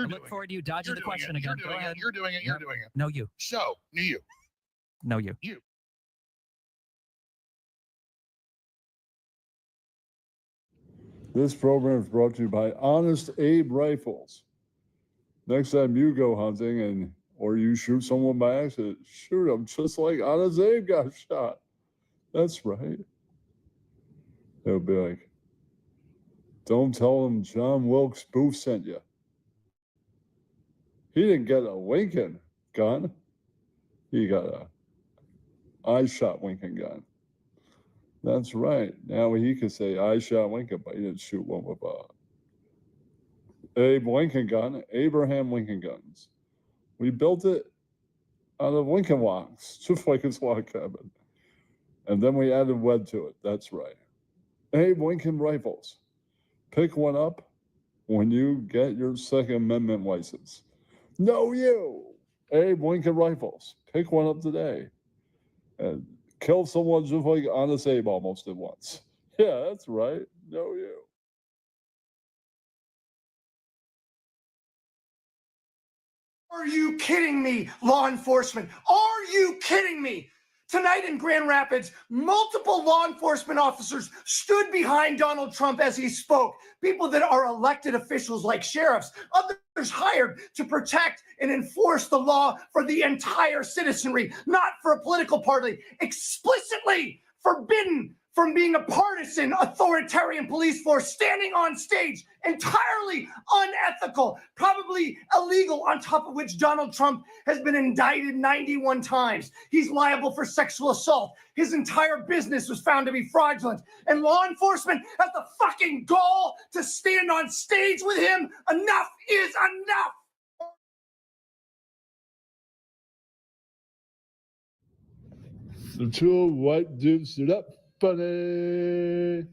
I look forward to you dodging the question again. Go ahead. You're doing it. You're doing it. No, you. So, you. No, you. You. This program is brought to you by Honest Abe Rifles. Next time you go hunting or you shoot someone by accident, shoot them just like Honest Abe got shot. That's right. They'll be like, don't tell them John Wilkes Booth sent you. He didn't get a Lincoln gun. He got a I shot Lincoln gun. That's right. Now he could say I shot Lincoln, but he didn't shoot one with Abe Lincoln gun, Abraham Lincoln guns. We built it out of Lincoln logs, just like his log cabin. And then we added lead to it. That's right. Abe Lincoln rifles. Pick one up when you get your Second Amendment license. No, you. Abe Lincoln rifles. Pick one up today. And kill someone just like Honest Abe almost did once. Yeah, that's right. No, you. Are you kidding me, law enforcement? Are you kidding me? Tonight in Grand Rapids, multiple law enforcement officers stood behind Donald Trump as he spoke. People that are elected officials like sheriffs, others hired to protect and enforce the law for the entire citizenry, not for a political party, explicitly forbidden from being a partisan authoritarian police force standing on stage, entirely unethical, probably illegal, on top of which Donald Trump has been indicted 91 times. He's liable for sexual assault. His entire business was found to be fraudulent. And law enforcement has the fucking gall to stand on stage with him. Enough is enough. The two white dudes stood up. Funny.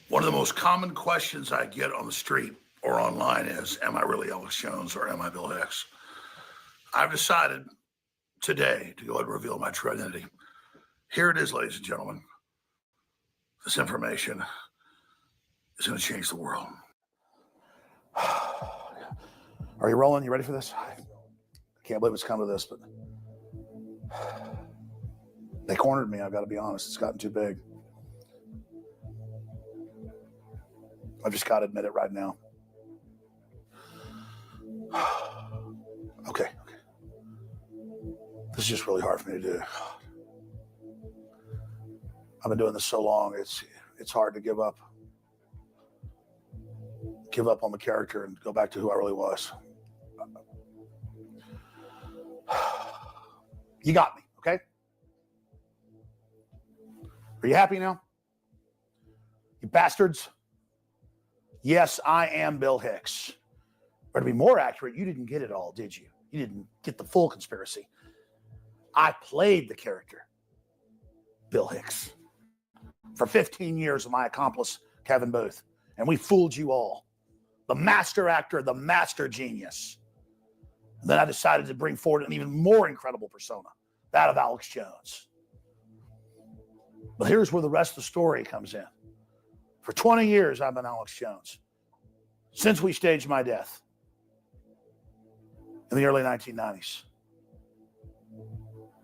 One of the most common questions I get on the street or online is, am I really Alex Jones or am I Bill Hicks? I've decided today to go ahead and reveal my true identity. Here it is, ladies and gentlemen. This information is going to change the world. Are you rolling? You ready for this? I can't believe it's come to this, but they cornered me. I've got to be honest. It's gotten too big. I've just got to admit it right now. Okay. This is just really hard for me to do. I've been doing this so long, it's hard to give up. Give up on the character and go back to who I really was. You got me, okay? Are you happy now? You bastards? Yes, I am Bill Hicks. Or to be more accurate, you didn't get it all, did you? You didn't get the full conspiracy. I played the character, Bill Hicks, for 15 years with my accomplice, Kevin Booth. And we fooled you all. The master actor, the master genius. And then I decided to bring forward an even more incredible persona, that of Alex Jones. But here's where the rest of the story comes in. For 20 years, I've been Alex Jones, since we staged my death in the early 1990s.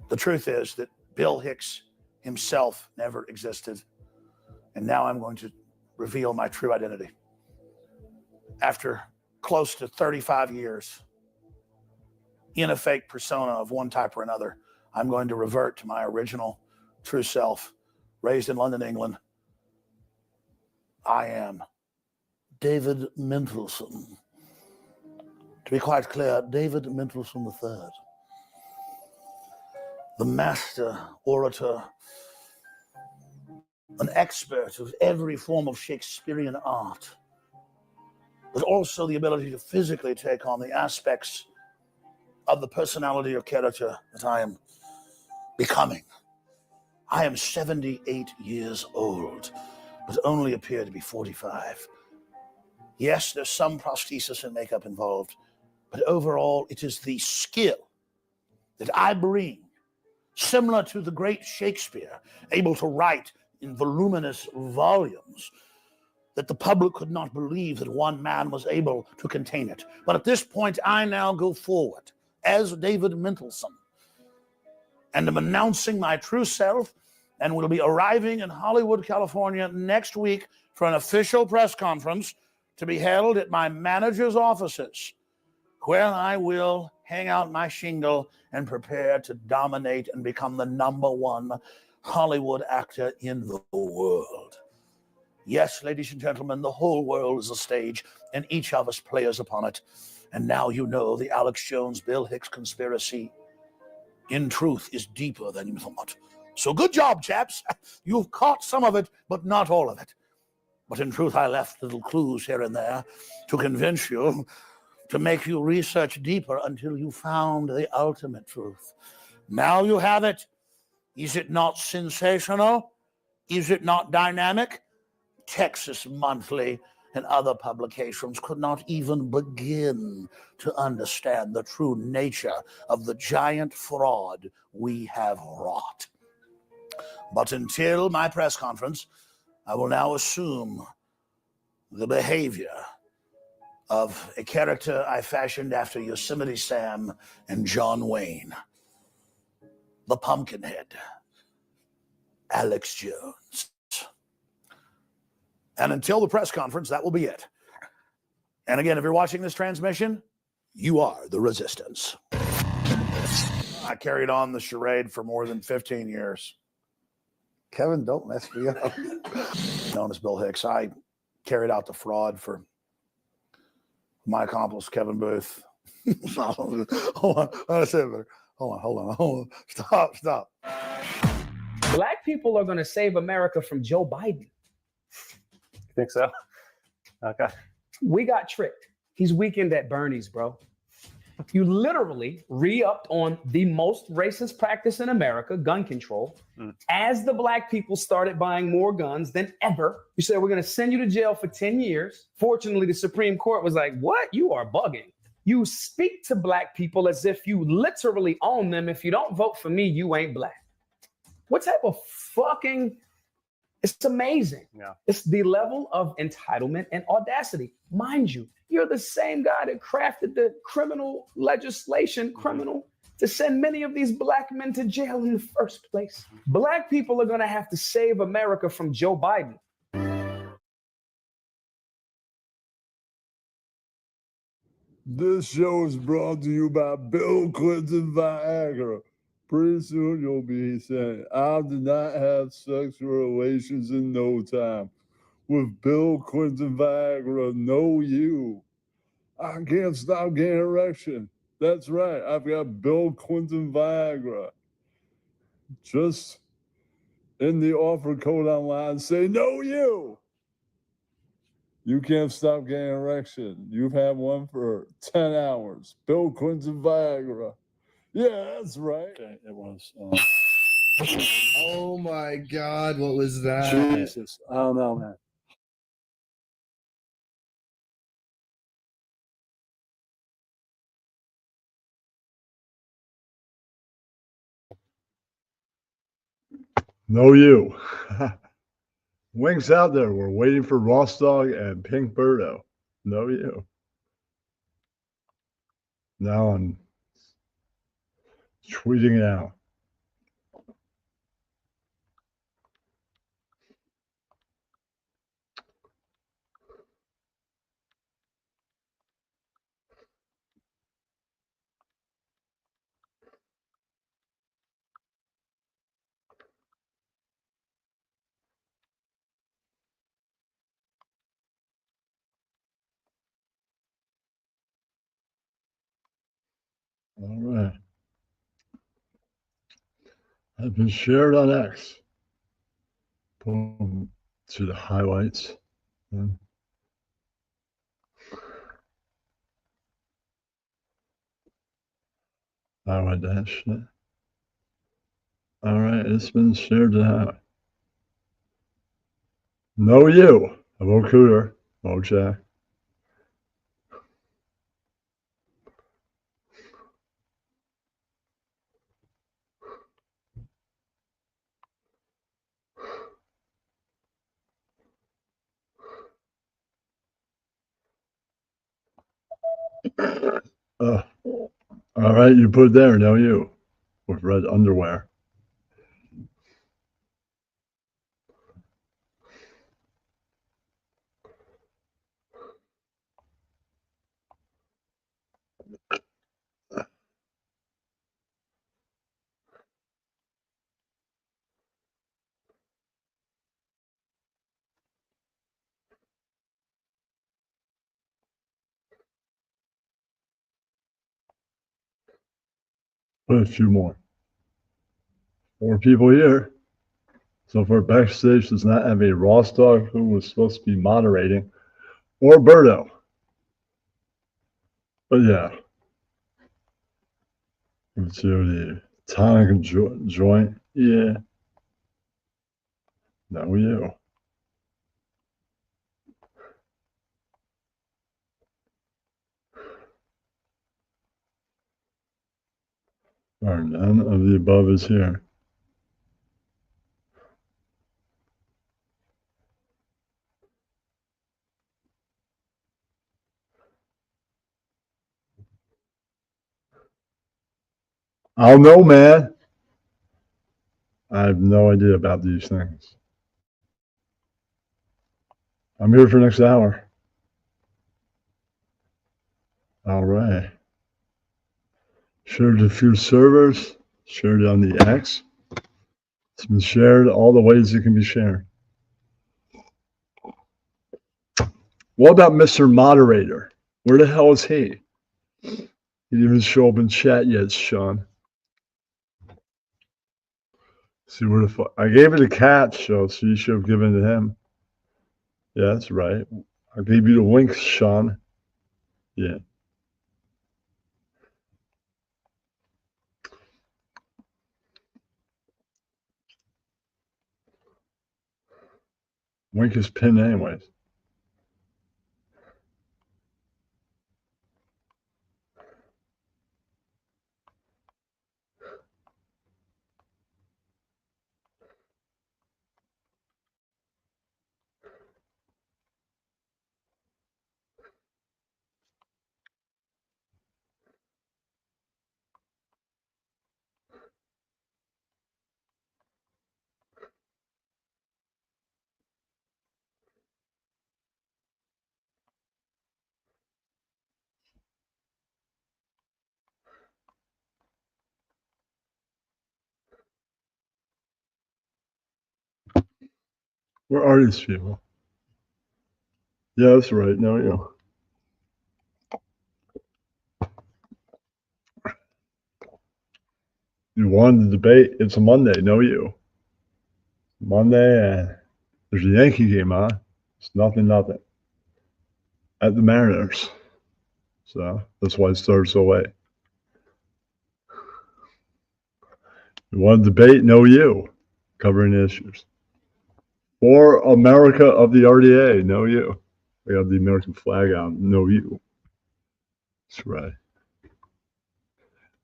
The truth is that Bill Hicks himself never existed. And now I'm going to reveal my true identity. After close to 35 years in a fake persona of one type or another, I'm going to revert to my original true self, raised in London, England. I am David Mendelsohn. To be quite clear, David Mendelsohn III. The master orator, an expert of every form of Shakespearean art, but also the ability to physically take on the aspects of the personality or character that I am becoming. I am 78 years old, but only appear to be 45. Yes, there's some prosthesis and makeup involved, but overall it is the skill that I bring, similar to the great Shakespeare, able to write in voluminous volumes that the public could not believe that one man was able to contain it. But at this point, I now go forward as David Mendelsohn and am announcing my true self, and will be arriving in Hollywood, California next week for an official press conference to be held at my manager's offices, where I will hang out my shingle and prepare to dominate and become the #1 Hollywood actor in the world. Yes, ladies and gentlemen, the whole world is a stage, and each of us players upon it. And now you know the Alex Jones, Bill Hicks conspiracy, in truth, is deeper than you thought. So good job, chaps. You've caught some of it, but not all of it. But in truth, I left little clues here and there to convince you, to make you research deeper until you found the ultimate truth. Now you have it. Is it not sensational? Is it not dynamic? Texas Monthly and other publications could not even begin to understand the true nature of the giant fraud we have wrought. But until my press conference, I will now assume the behavior of a character I fashioned after Yosemite Sam and John Wayne, the Pumpkinhead, Alex Jones. And until the press conference, that will be it. And again, if you're watching this transmission, you are the resistance. I carried on the charade for more than 15 years. Kevin, don't mess me up. Known as Bill Hicks, I carried out the fraud for my accomplice, Kevin Booth. Hold on. Hold on. Stop. Black people are going to save America from Joe Biden. You think so? Okay. We got tricked. He's weakened at Bernie's, bro. You literally re-upped on the most racist practice in America, gun control. As the black people started buying more guns than ever, you said, we're going to send you to jail for 10 years. Fortunately, the Supreme Court was like, what? You are bugging. You speak to black people as if you literally own them. If you don't vote for me, you ain't black. What type of fucking... It's amazing. Yeah. It's the level of entitlement and audacity. Mind you, you're the same guy that crafted the criminal legislation, to send many of these black men to jail in the first place. Black people are going to have to save America from Joe Biden. This show is brought to you by Bill Clinton Viagra. Pretty soon you'll be saying, I did not have sexual relations in no time with Bill Clinton Viagra. No, you. I can't stop getting erection. That's right. I've got Bill Clinton Viagra. Just in the offer code online, say, no, you. You can't stop getting erection. You've had one for 10 hours. Bill Clinton Viagra. Yeah, that's right. Okay, it was. Oh my God, what was that? Jesus. I don't know, man. No, you. Wings out there. We're waiting for Ross Dog and Pink Birdo. No, you. Now I'm tweeting it out. All right. Has been shared on X. Boom. To the highlights. Highlight that shit. All right, it's been shared to highlight. No, you. Hello, Cooter. Hello, Jack. All right, you put it there, no you. With red underwear. Put a few more. 4 people here. So far, backstage does not have a Ross dog who was supposed to be moderating, or Birdo. But yeah. Let's see the tonic joint. Yeah. No, you. Or none of the above is here. I don't know, man. I have no idea about these things. I'm here for next hour. All right. Shared a few servers. Shared on the X. It's been shared all the ways it can be shared. What about Mr. Moderator? Where the hell is he? He didn't even show up in chat yet, Sean. See where the fuck? I gave it a cat show, so you should have given it to him. Yeah, that's right. I gave you the link, Sean. Yeah. Link is pinned anyways. Where are these people? Yeah, that's right. No, you. You won the debate. It's a Monday. No, you. Monday, and there's a Yankee game on. It's nothing. At the Mariners. So that's why it started so late. You want to debate? No, you. Covering issues. For America of the RDA? No, you. We have the American flag on. No, you. That's right.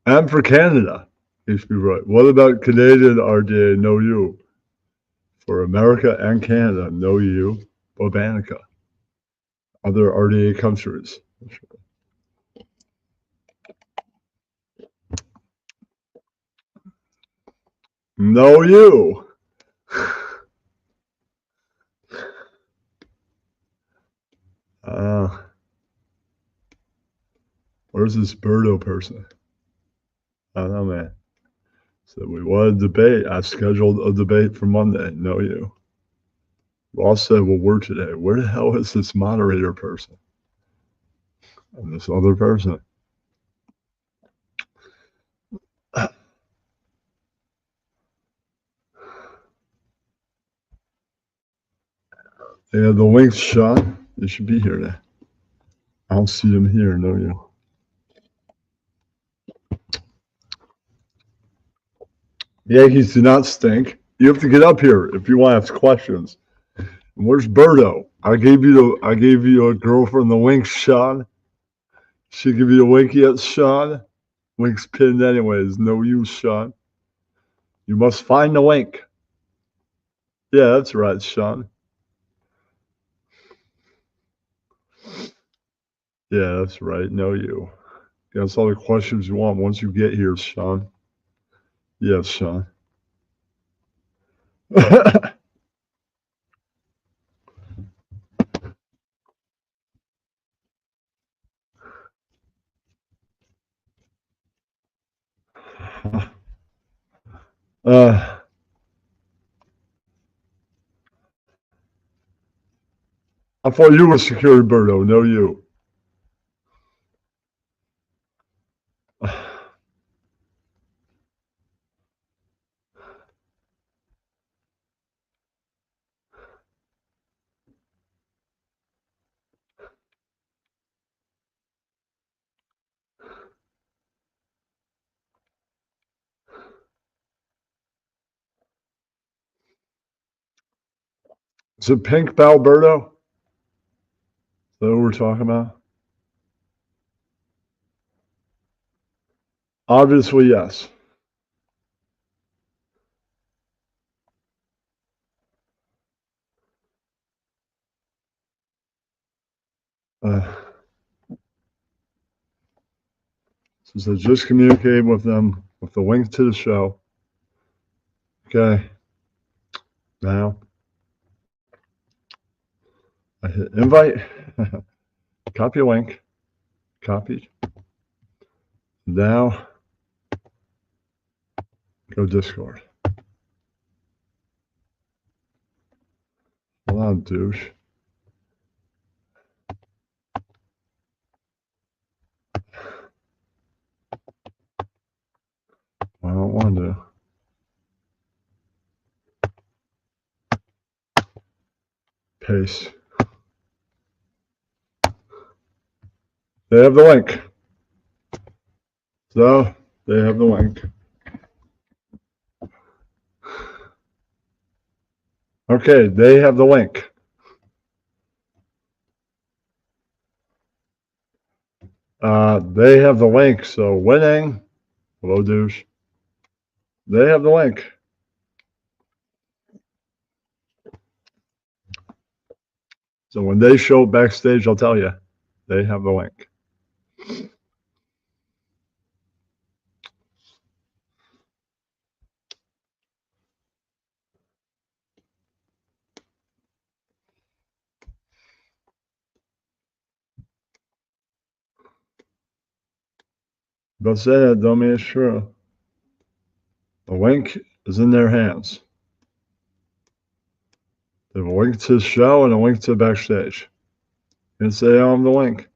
And for Canada. You should be right. What about Canadian RDA? No, you. For America and Canada, no, you. Botanica. Other RDA countries. No, you. Where's this Birdo person? I don't know, man. So we want a debate. I scheduled a debate for Monday. No, you. Ross said we'll work today. Where the hell is this moderator person? And this other person? Yeah, the link's shot. They should be here now. I don't see them here. No, you. The Yankees do not stink. You have to get up here if you want to ask questions. And where's Birdo? I gave you a girl from the Winks, Sean. She give you a wink yet, Sean? Wink's pinned anyways. No use, Sean. You must find the wink. Yeah, that's right, Sean. Yeah, that's right. No, you. That's all the questions you want once you get here, Sean. Yes, Sean. I thought you were security, Birdo. No, you. Is it pink bell, Birdo? Is that what we're talking about? Obviously, yes. Since I just communicated with them with the link to the show. Okay. Now, I hit invite, copy link, copied. Now, go Discord. Hold on, douche. I don't want to. Paste. They have the link. So, they have the link. Okay, they have the link. They have the link. So, winning. Hello, douche. They have the link. So, when they show up backstage, I'll tell you. They have the link. But say that, don't mean it's true. The link is in their hands. They have a link to the show and a link to backstage. And say I'm the link.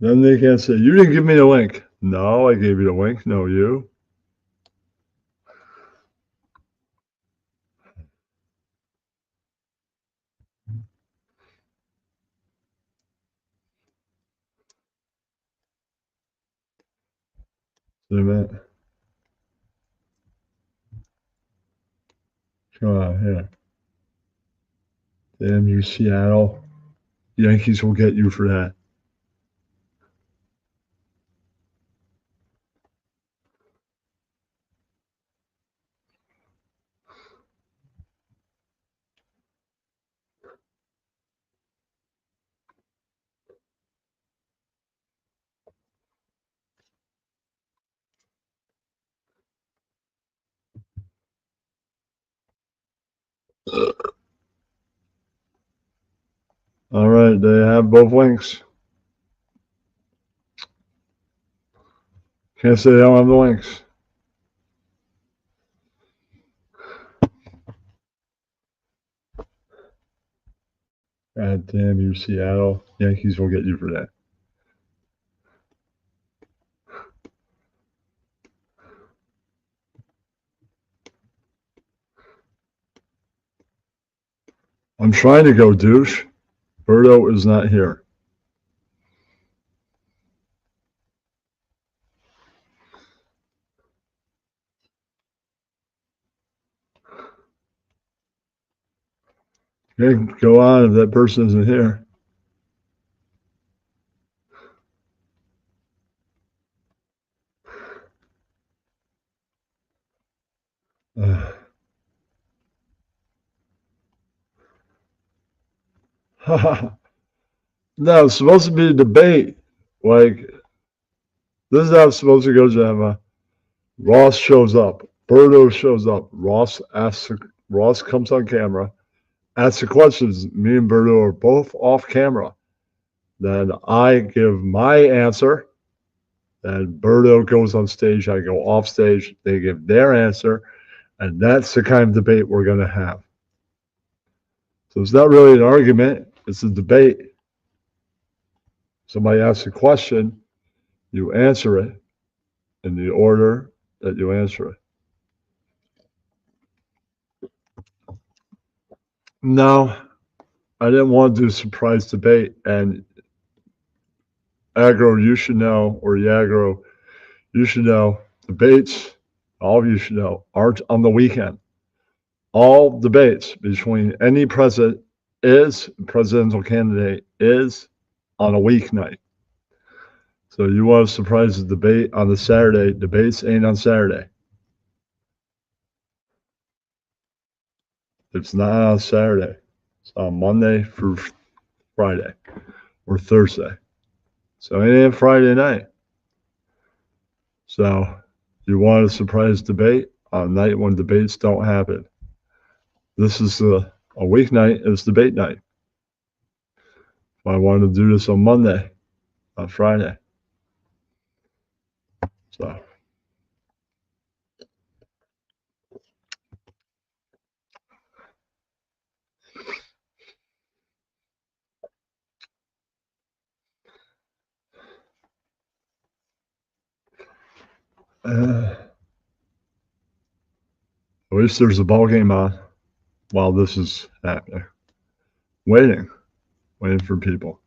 Then they can't say, you didn't give me the link. No, I gave you the link. No, you. Wait a minute. Come on, here. Damn you, Seattle. Yankees will get you for that. All right, they have both links. Can't say they don't have the links. God damn you, Seattle. Yankees will get you for that. I'm trying to go, douche. Birdo is not here. Okay, go on if that person isn't here. No, it's supposed to be a debate. Like, this is how it's supposed to go, Gemma. Ross shows up. Birdo shows up. Ross comes on camera, asks the questions. Me and Birdo are both off camera. Then I give my answer. Then Birdo goes on stage. I go off stage. They give their answer. And that's the kind of debate we're going to have. So it's not really an argument, it's a debate. Somebody asks a question, you answer it in the order that you answer it. No, I didn't want to do a surprise debate. And Agro, you should know, or Yagro, you should know, debates, all of you should know, aren't on the weekend. All debates between any presidential candidate is on a weeknight. So you want to surprise the debate on the Saturday, debates ain't on Saturday. It's not on Saturday. It's on Monday through Friday or Thursday. So it ain't Friday night. So you want a surprise debate on a night when debates don't happen. This is a weeknight, it's debate night. I wanted to do this on Monday, on Friday. So at least there's a ball game on while this is happening. Waiting for people.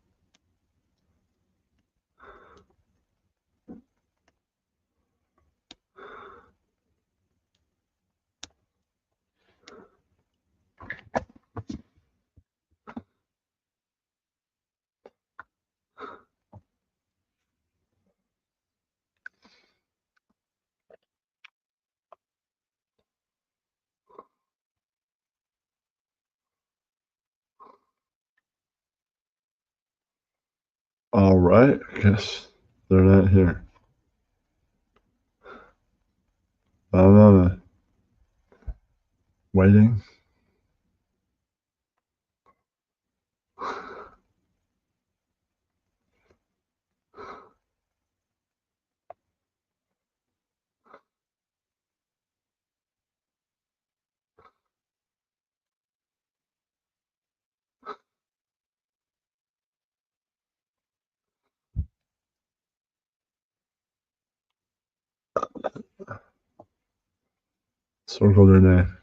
All right, I guess they're not here. I don't know. Waiting. Circle their name.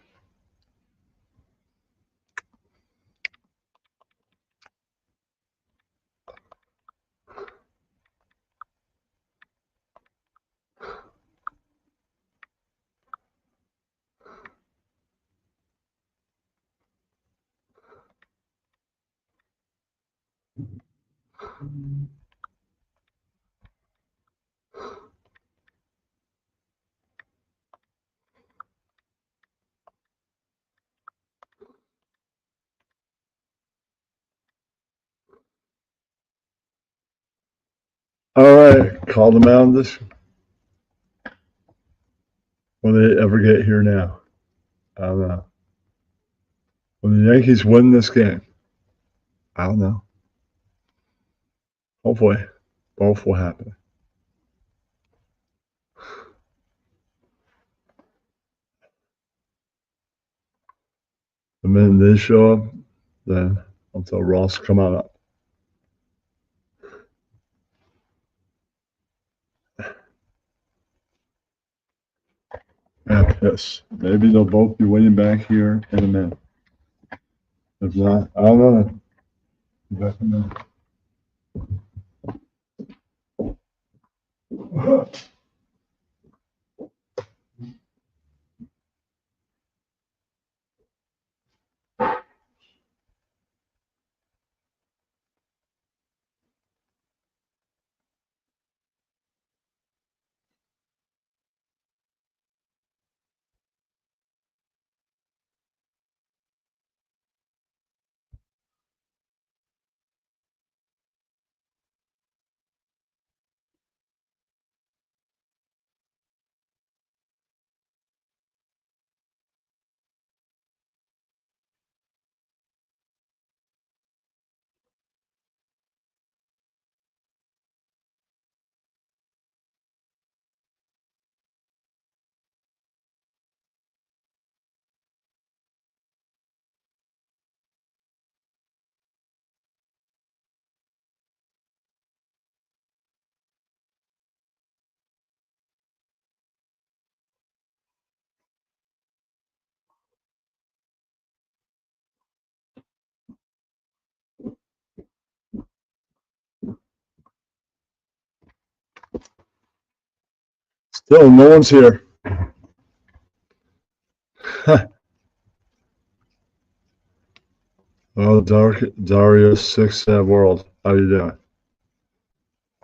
All right, call them out on this. Will they ever get here now? I don't know. Will the Yankees win this game? I don't know. Hopefully, both will happen. The minute they show up, then I'll tell Ross, come on up. Yes, maybe they'll both be waiting back here in a minute. If not, I don't know. Back in a minute. No, no one's here. Oh, Darius 6 World. How you doing?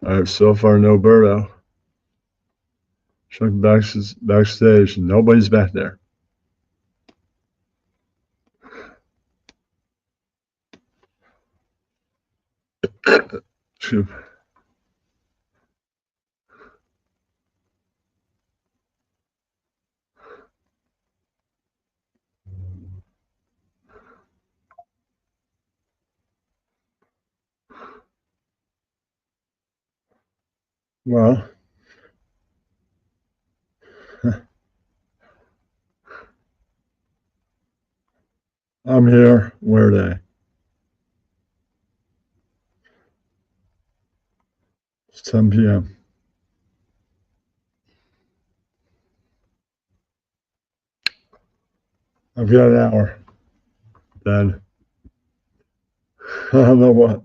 All right, so far no Birdo. Check backstage. Nobody's back there. Shoot. Well, I'm here. Where are they? It's 10 p.m. I've got an hour. Then I don't know what.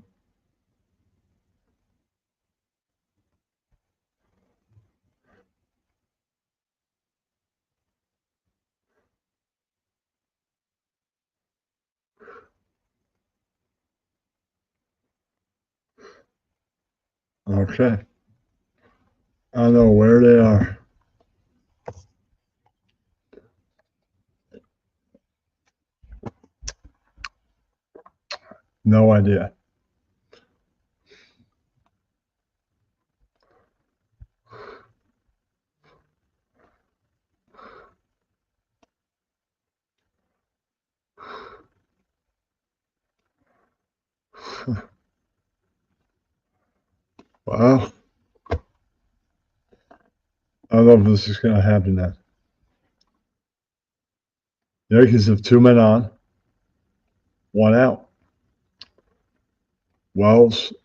Okay. I don't know where they are. No idea. Well, I don't know if this is going to happen then. The Yankees have 2 men on, 1 out.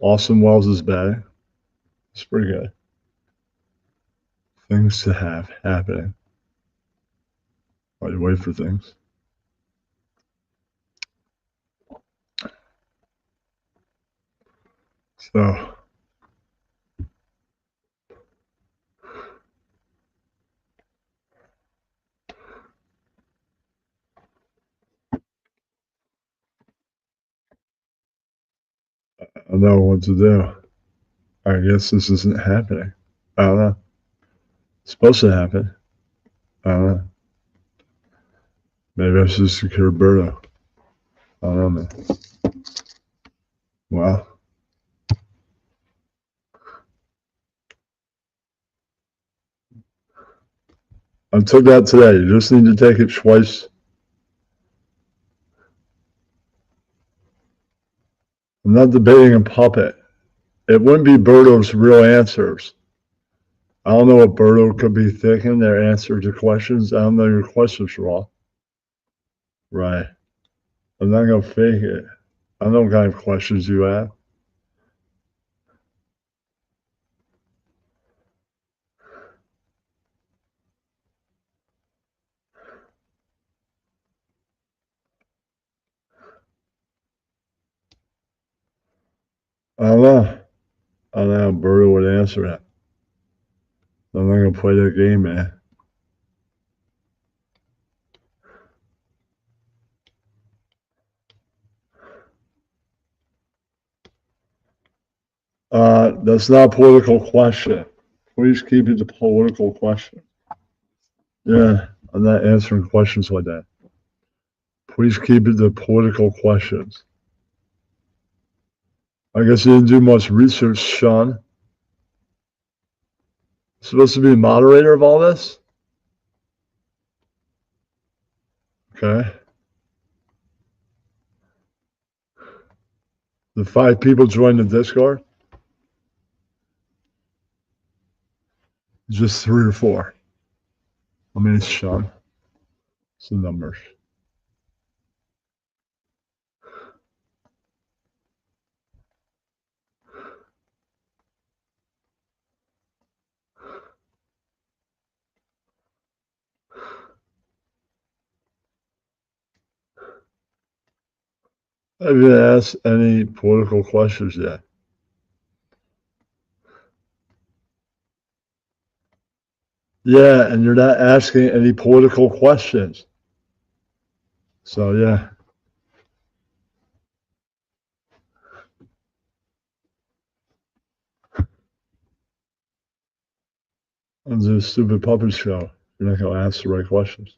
Austin Wells is batting. It's pretty good. Things to have happening. While you wait for things. So, I don't know what to do. I guess this isn't happening. I don't know. It's supposed to happen. I don't know. Maybe I should secure Birdo. I don't know, man. Well, I took that today. You just need to take it twice. I'm not debating a puppet. It wouldn't be Birdo's real answers. I don't know what Birdo could be thinking, their answer to questions. I don't know your questions, Raw. Right. I'm not going to fake it. I know what kind of questions you have. I don't know. I don't know how Birdo would answer that. I'm not going to play that game, man. That's not a political question. Please keep it a political question. Yeah, I'm not answering questions like that. Please keep it to political questions. I guess you didn't do much research, Sean. Supposed to be the moderator of all this? Okay. The 5 people joined the Discord? Just 3 or 4. I mean, it's Sean. It's the numbers. I haven't asked any political questions yet. Yeah, and you're not asking any political questions. So, yeah. I'm doing a stupid puppet show. You're not going to ask the right questions.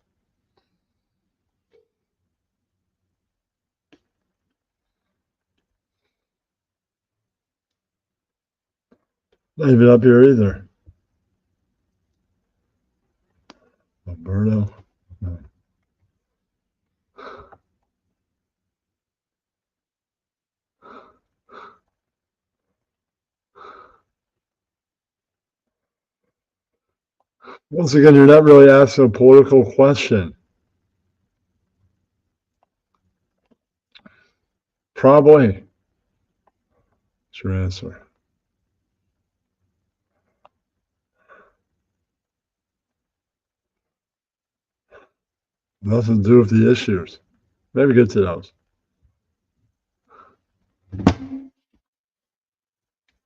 Not even up here either. Birdo. No. Once again, you're not really asking a political question. Probably. That's your answer. Nothing to do with the issues. Maybe get to those.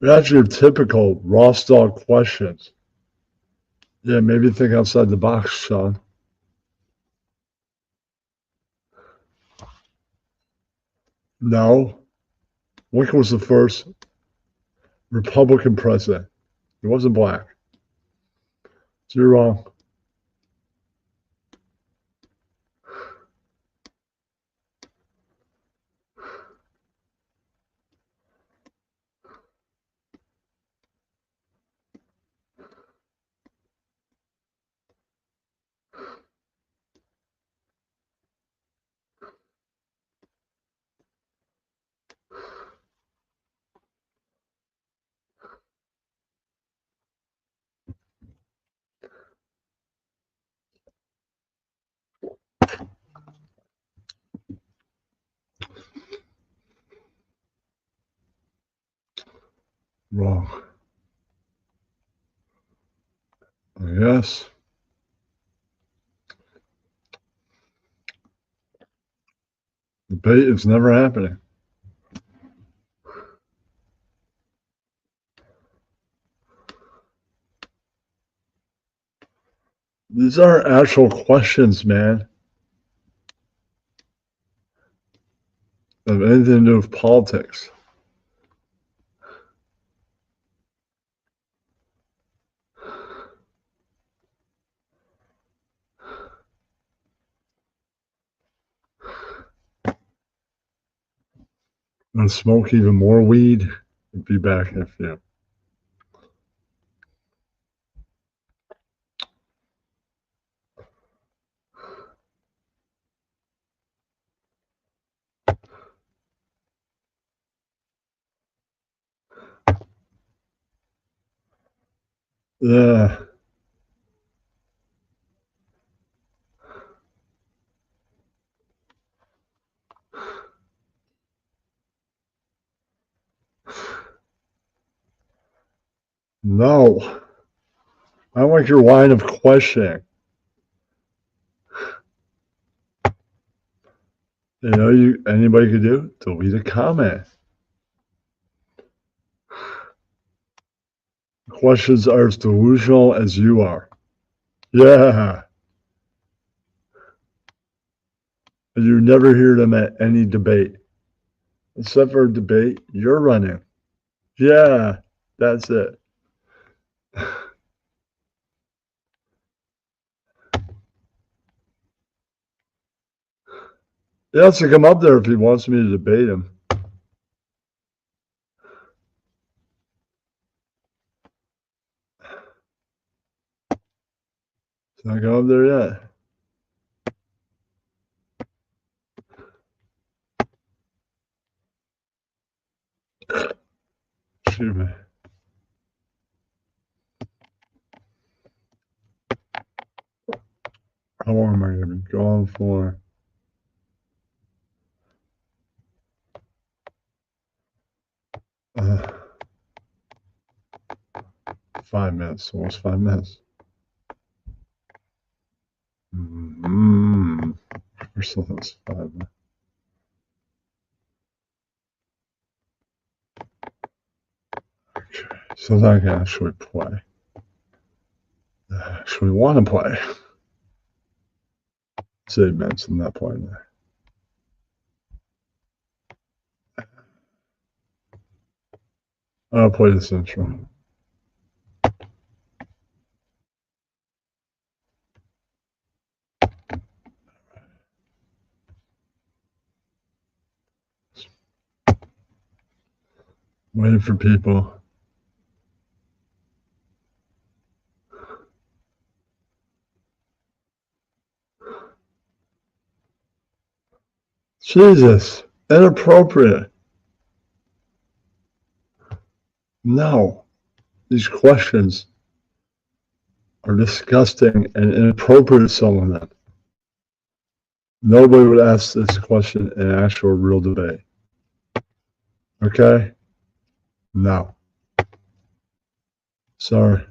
That's your typical raw dog questions. Yeah, maybe think outside the box, Sean. No. Lincoln was the first Republican president. He wasn't black. So you're wrong. Wrong. Yes. Debate is never happening. These aren't actual questions, man. They have anything to do with politics. And smoke even more weed. Be back in a few. Yeah. No. I don't like your line of questioning. You know, anybody could do delete a comment. Questions are as delusional as you are. Yeah. And you never hear them at any debate. Except for a debate you're running. Yeah, that's it. He has to come up there if he wants me to debate him. He's not come up there yet. Excuse me. How long am I going to be gone for? Uh, 5 minutes, almost 5 minutes. Or something. 5 minutes. Okay, so that I can actually play. actually want to play. Save mentioned not playing there. I'll play the Central. Waiting for people. Jesus, inappropriate. No, these questions are disgusting and inappropriate to someone that nobody would ask this question in an actual real debate. Okay? No. Sorry.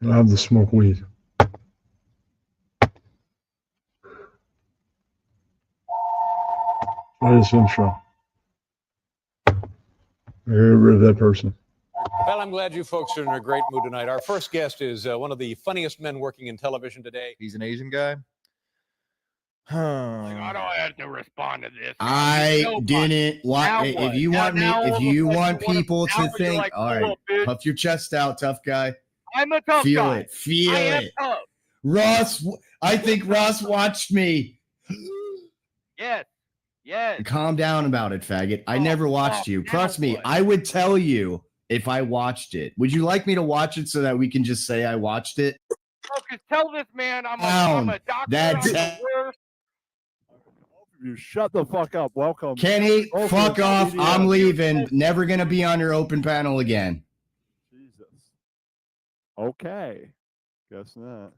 I have to smoke weed. What is intro? Get rid of that person. Well, I'm glad you folks are in a great mood tonight. Our first guest is one of the funniest men working in television today. He's an Asian guy. I don't have to respond to this. I didn't want. If you want me, if you want people to think, like, all right, puff your chest out, tough guy. I'm a tough Feel guy. it, feel I am it. tough. Ross, I think Ross watched me. Yes. Yes. Calm down about it, faggot. I never watched you. now Trust me, what? I would tell you if I watched it. Would you like me to watch it so that we can just say I watched it? Focus. Tell this man I'm a doctor. That's I'm the worst. You shut the fuck up. Welcome. Kenny, Focus, fuck off. idiot. I'm leaving. Never gonna be on your open panel again. Jesus. Okay. Guess not.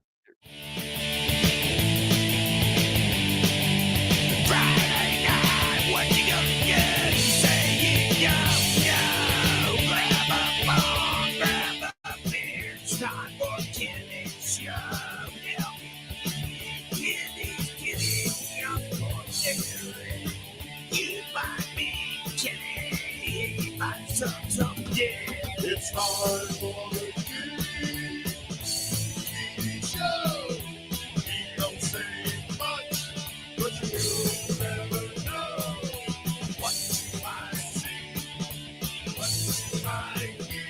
Friday night, what you gonna get? Say it, yo, grab a bong, grab a beer, it's time for Kenny's show. Kenny's young boy, you might be Kenny, he might suck some dick. It's time for the Kenny show. He don't say much, but you never know what you might see, what you might hear.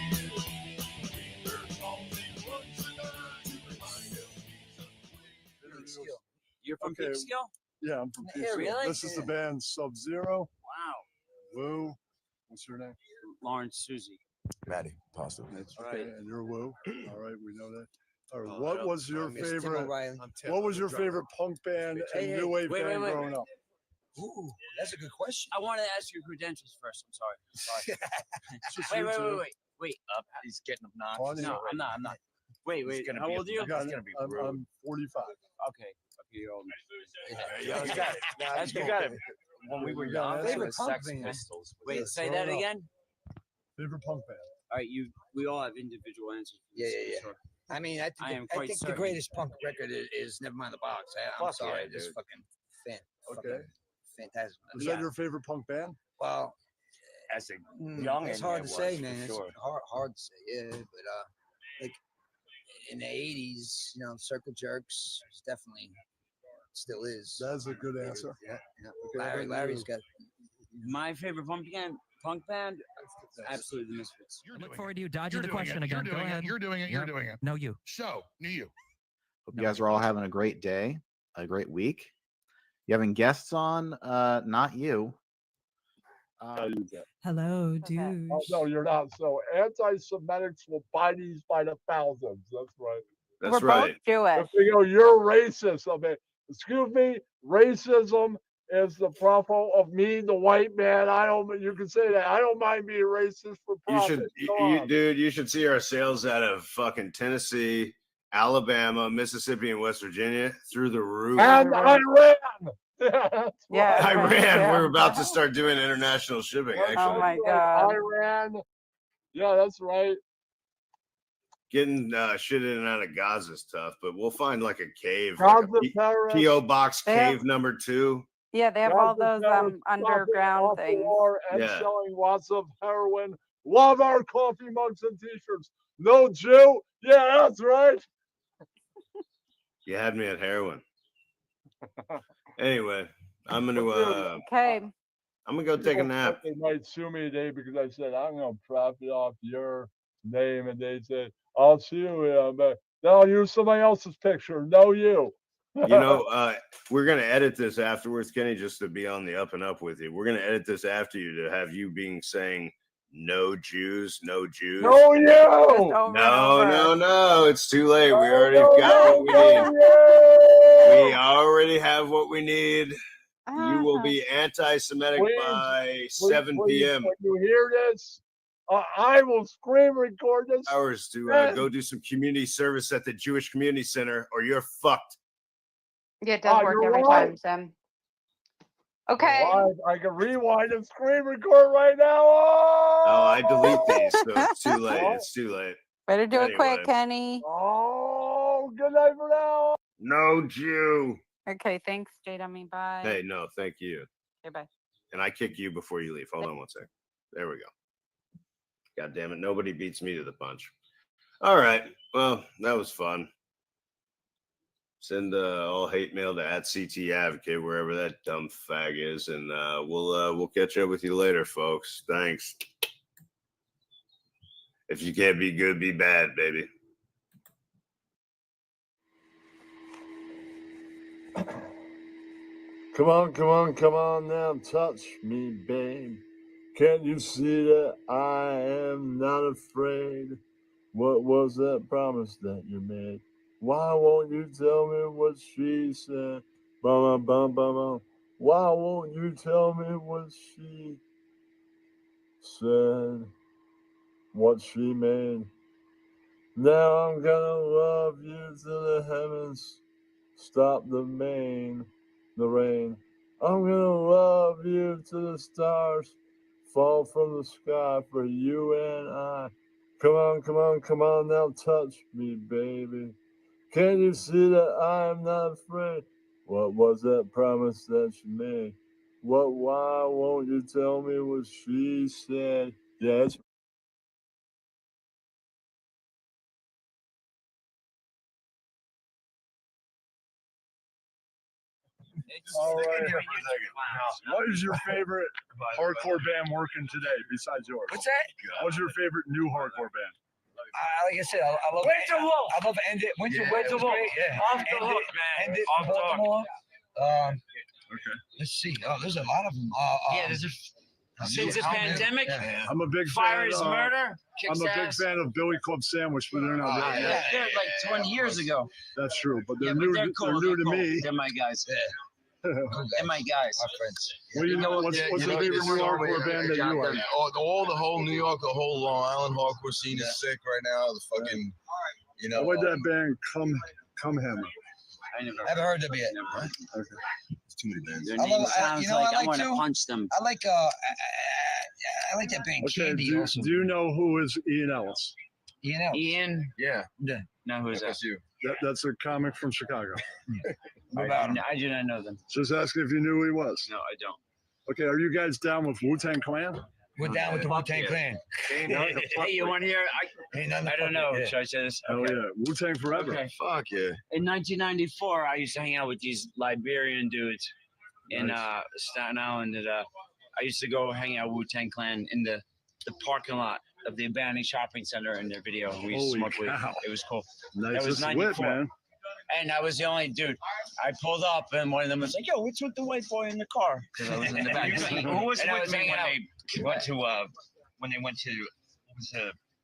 There's only once a night to remind him he's a You're from Okay. Peekskill? Yeah, I'm from Yeah, Peekskill. really? This is the band Sub-Zero. Wow. Woo. What's your name? Lawrence Susie. Maddie, positive. That's All okay. right. And you're Woo. All right, we know that. All right. Oh, What was your Miss Tim favorite? O'Reilly. I'm Tim. What I'm was the your drummer. favorite punk band Hey, and hey, new wave wait, band wait, wait. growing up? Ooh, that's a good question. I want to ask your credentials first. I'm sorry. Just Wait, you wait, two. wait. He's getting obnoxious. Funny. No, I'm not. Wait. gonna How be old are you? obnoxious. It's gonna be rude. I'm 45. Okay, you're old. Yeah, you got it. That's you got it. When we were You got young, it. it Favorite was punk Sex band. Pistols. Yeah, Wait, say throw that it out. again. Favorite punk band. All right, we all have individual answers. for Yeah, this, yeah, yeah. sure. I mean, I I am think, quite the certain. greatest punk record is Nevermind the Box. I'm Fuck sorry, yeah, just dude. fucking Okay. fantastic. Was Yeah. that your favorite punk band? Well, As a young, it's hard to say, man. It's hard to say. Yeah, but like in the '80s, Circle Jerks was definitely still is. That's a good answer. Yeah. Okay, how about Larry's you? got. My favorite punk band, absolutely the Misfits. I look forward to you dodging the question again. Go ahead. You're doing it. Yep. You're doing it. No, you. So, you. Hope you guys are all having a great day, a great week. You having guests on? Not you. Hello, dude. Oh, no, you're not. So anti-Semitics will buy these by the thousands. That's right. We're both Jewish. If they go, you're racist. I mean, excuse me, racism is the profile of me, the white man. You can say that. I don't mind being racist for profit. Dude, you should see our sales out of fucking Tennessee, Alabama, Mississippi, and West Virginia through the roof. And Iran. Yeah, Iran. We're about to start doing international shipping, actually. Oh my God. Iran. Yeah, that's right. Getting shit in and out of Gaza is tough, but we'll find like a cave, Gaza like a terrorists. P.O. Box They cave have- number 2. Yeah, they have all Gaza those terrorists underground stopping things. war and Yeah. selling lots of heroin. Love our coffee mugs and t-shirts. No Jew? Yeah, that's right. You had me at heroin. Anyway, I'm gonna Okay. I'm gonna go take a nap. They might sue me today because I said I'm gonna profit off your name, and they said I'll sue you, but then I'll use somebody else's picture. No, you. You know, we're gonna edit this afterwards, Kenny, just to be on the up and up with you. We're gonna edit this after you to have you saying no Jews, no Jews. No, you. No, it's too late. We already got what we need. We already have what we need. You will be anti-Semitic by 7 p.m. When you hear this, I will scream record this. Hours to go do some community service at the Jewish Community Center, or you're fucked. Yeah, it does work you're every right. time, Sam. Okay. I can rewind and screen record right now. Oh, I delete these, so it's too late. It's too late. Better do it quick, Anyway. Kenny. Oh, good night for now. No Jew. Okay, thanks, Jade. I mean, bye. Hey, no, thank you. Okay, bye. And I kick you before you leave. Hold on one second. There we go. God damn it. Nobody beats me to the punch. All right. Well, that was fun. Send all hate mail to @CTAdvocate, wherever that dumb fag is, and we'll catch up with you later, folks. Thanks. If you can't be good, be bad, baby. Come on now, touch me, babe. Can't you see that I am not afraid? What was that promise that you made? Why won't you tell me what she said? Bum, bum, bum, bum. Why won't you tell me what she said? What she made? Now I'm gonna love you to the heavens. Stop the rain. I'm gonna love you to the stars. Fall from the sky for you and I. Come on now, touch me, baby. Can you see that I am not afraid? What was that promise that she made? Why won't you tell me what she said? Yes. All right. What is your favorite hardcore band working today besides yours? What's that? What's your favorite new hardcore band? Like I said, I love Winter Wolf. I love End It. Winter Yeah, Wolf. Winter was Wolf. great, yeah. Off the hook, man. End It. Off the hook. Baltimore. Okay. Let's see. Oh, there's a lot of them. Yeah, there's since the pandemic, I'm a big Fire fan. is Murder. I'm a big fan of Billy Club Sandwich, but they're not there yet. They're like 20 years ago. That's true, but they're Yeah, but new. they're They're cool. new They're to cool. me. They're my guys. They're my guys. Our friends. What do you know? What's your favorite new hardcore band that you like? All the whole New York, the whole Long Island hardcore scene is sick right now. The fucking, you know. What that band Come Hammer? I never Haven't heard them yet. Okay. It's too many bands. Their I name love- sounds you know, like I I like want to too. punch them. I like that band Okay. Candy Do also. you know who is Ian Ellis? Ian Ellis. Ian? Yeah. No, who's that? That's you. That's a comic from Chicago. I do not know them. Just asking if you knew who he was. No, I don't. Okay, are you guys down with Wu-Tang Clan? We're down with the Wu-Tang Clan. Hey, you want to hear? I don't know. Yeah. Should I say this? Oh Okay. yeah, Wu-Tang forever. Okay. Fuck yeah. In 1994, I used to hang out with these Liberian dudes in Nice. Staten Island. And, I used to go hang out with Wu-Tang Clan in the parking lot of the abandoned shopping center in their video. We used to Holy smoke weed. cow. It was cool. Nice. That was This is whip, 94. man. And I was the only dude. I pulled up, and one of them was like, "Yo, what's with the white boy in the car?" Because I was in the back seat. Who was And I with was me hanging when out. they went to when they went to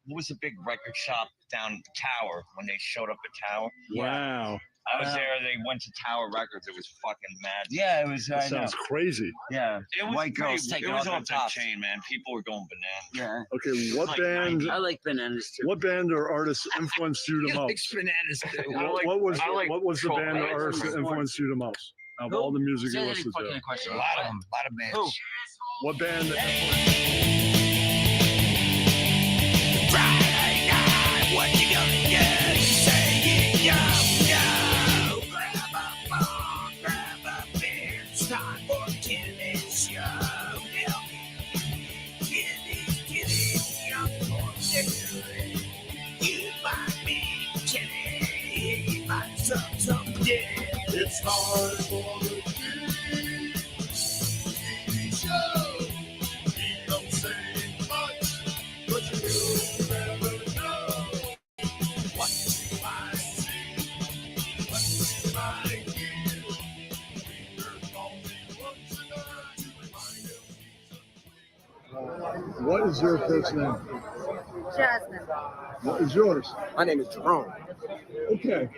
what was the big record shop down Tower when they showed up at Tower? Wow. I was there. They went to Tower Records. It was fucking mad. Yeah, it was. That I know. sounds crazy. Yeah, It was white girls pretty, taking it was off off their the tops. chain, man. People were going bananas. Yeah, Okay, what Like band? I like bananas too. What band or artist influenced you the He likes most? bananas too. What was I like the Troll band or Bands. artist that influenced you the most of Who? all the music Say you that listened fucking to? question. A lot of them. A lot of bands. Who? What band? Friday night, what you gonna What is your first name? Jasmine. What is yours? My name is Jerome. Okay.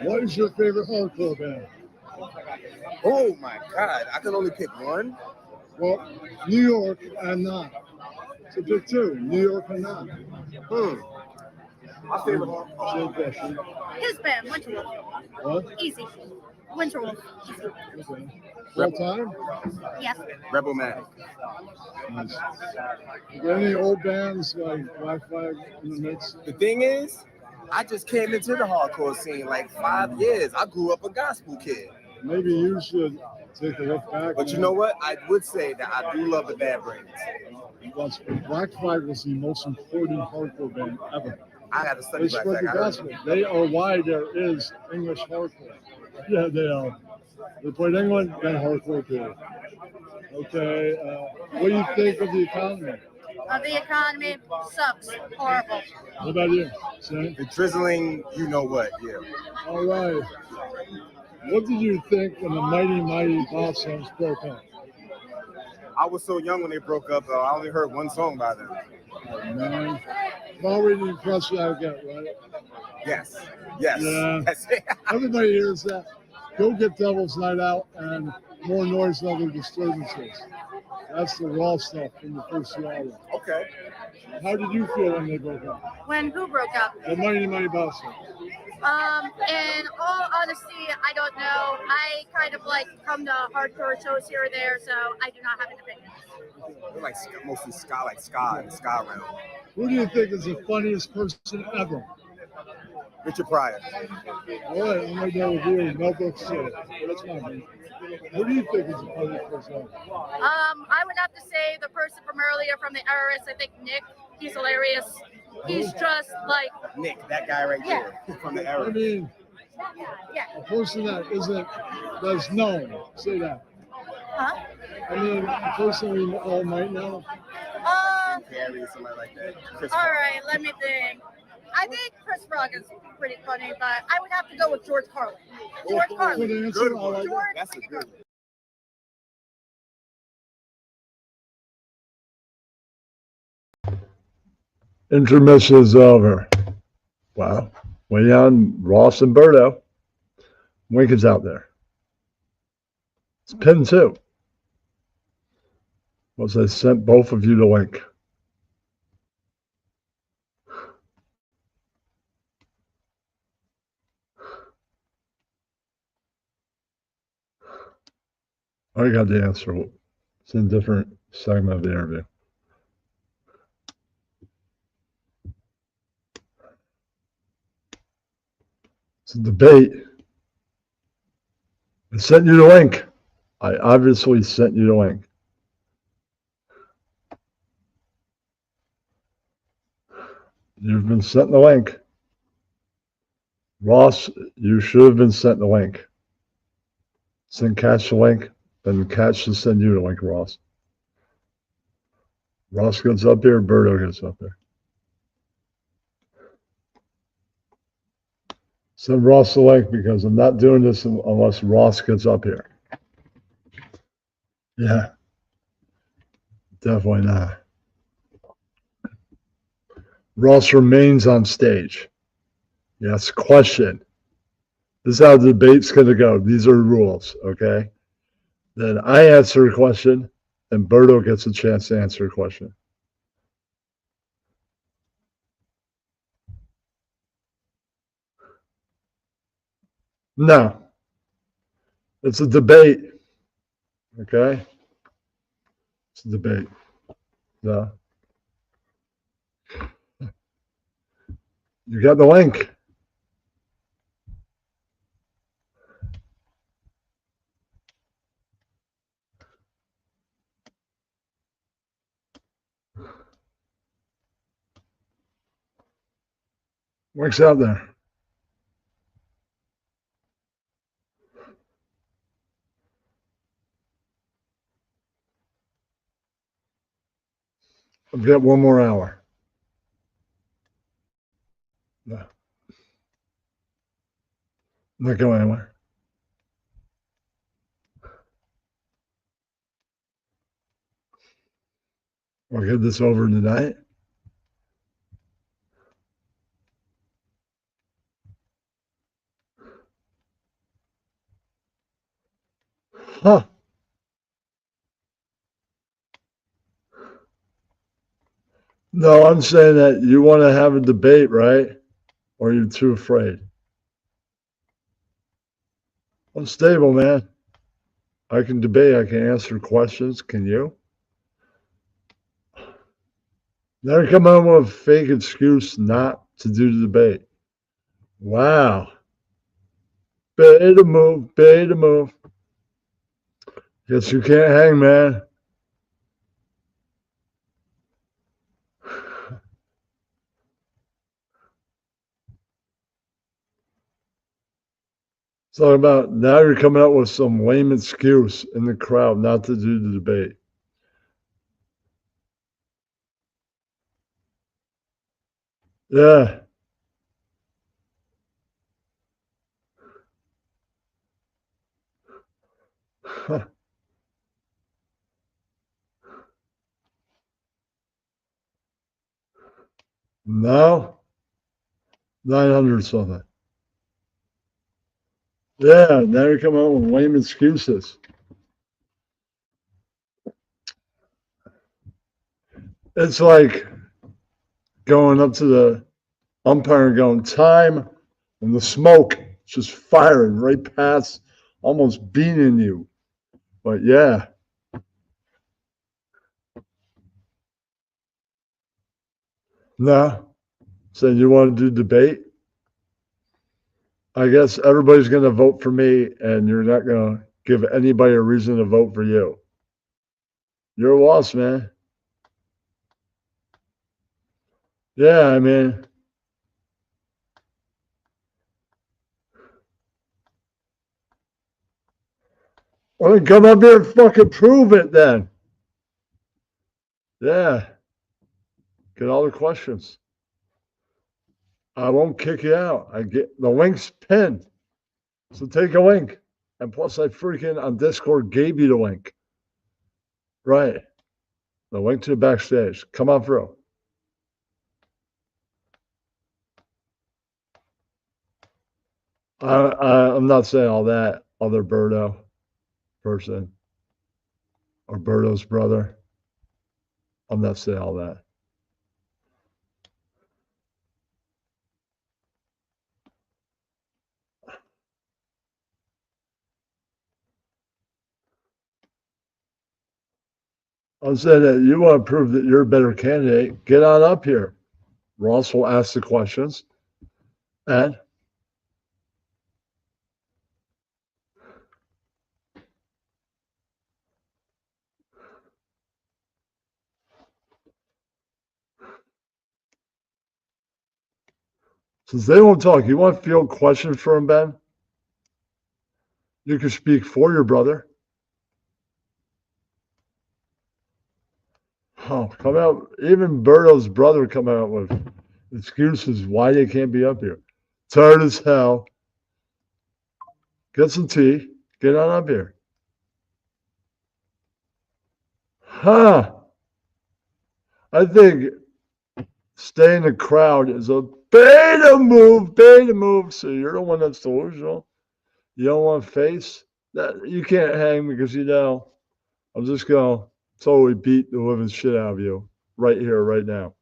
What is your favorite hardcore band? Oh my God, I can only pick one. Well, New York and not. So pick two, New York and not. My favorite. Same question. His band, Winterwolf. What? Easy. Winterwolf. Easy. Okay. All time? Yes. Rebel Matic. Nice. Are there any old bands like Black Flag in the mix? The thing is, I just came into the hardcore scene like 5 years. I grew up a gospel kid. Maybe you should take a look back. But you know what? I would say that I do love the Bad Brains. Black Flag was the most important hardcore band ever. I had to study They Black spread Flag. the I heard gospel. They are why there is English hardcore. Yeah, they are. They played England and hardcore too. Okay, what do you think of the economy? The economy sucks. Horrible. What about you, Sam? The drizzling, you know what? Yeah. All right. What did you think when the Mighty Bosstones broke up? I was so young when they broke up. I only heard one song by them. Oh, man. I've already impressed you out again, right? Yes. Yes. Yeah. That's it. Everybody hears that. Go get Devil's Night Out and More Noise and Other Disturbances. That's the raw stuff from the first two albums. Okay. How did you feel when they broke up? When who broke up? The Mighty Bosstones. In all honesty, I don't know. I kind of like come to hardcore shows here or there, so I do not have an opinion. They're like mostly ska, like ska and ska realm. Who do you think is the funniest person ever? Richard Pryor. All right, I'm right there with you. Mel Brooks too. That's my man. Who do you think is the funniest person ever? I would have to say the person from earlier from the Eris, I think Nick. He's hilarious. He's just like Nick, that guy right there from the era. I mean, yeah. a person that's known. Say that. Huh? I mean, a person we all might know. Carrie, somebody like that. Chris All Rock. right, let me think. I think Chris Rock is pretty funny, but I would have to go with George Carlin. George Carlin. Good answer. Good I one. like George it. That's a good one. Intermission is over. Wow. Way on Ross and Birdo. Lincoln's out there. It's pinned too. Was I sent both of you the link? I got the answer. It's in a different segment of the interview. It's a debate. I sent you the link. I obviously sent you the link. You've been sent the link. Ross, you should have been sent the link. Send Catch the link, then Catch should send you the link, Ross. Ross gets up here, Birdo gets up there. Send Ross the link because I'm not doing this unless Ross gets up here. Yeah. Definitely not. Ross remains on stage. Yes, question. This is how the debate's going to go. These are the rules, okay? Then I answer a question, and Birdo gets a chance to answer a question. No. It's a debate, okay? It's a debate. No. You got the link. Link's out there. I've got one more hour. No. Not going anywhere. I'll get this over tonight. Huh. No, I'm saying that you want to have a debate, right? Or you're too afraid? I'm stable, man. I can debate. I can answer questions. Can you? Never come up with a fake excuse not to do the debate. Wow. Beta move. Beta move. Guess you can't hang, man. Talking about now you're coming up with some lame excuse in the crowd not to do the debate. Yeah. No. 900 something. Yeah, now you're coming up with lame excuses. It's like going up to the umpire and going, time, and the smoke just firing right past, almost beating you. But yeah. No. Saying you want to do debate? I guess everybody's going to vote for me, and you're not going to give anybody a reason to vote for you. You're a loss, man. Yeah, I mean, well, then come up here and fucking prove it then. Yeah. Get all the questions. I won't kick you out. I get the link's pinned. So take a link. And plus, I freaking on Discord gave you the link. Right. The link to the backstage. Come on through. I'm not saying all that other Birdo person or Birdo's brother. I'm not saying all that. I'm saying that you want to prove that you're a better candidate. Get on up here. Ross will ask the questions. And since they won't talk, you want to field questions for him, Ben? You can speak for your brother. Oh, come out. Even Birdo's brother come out with excuses why they can't be up here. Tired as hell. Get some tea. Get on up here. Huh. I think stay in the crowd is a beta move. Beta move. So you're the one that's delusional. You don't want to face that. You can't hang because you know I'm just going to totally beat the living shit out of you right here, right now.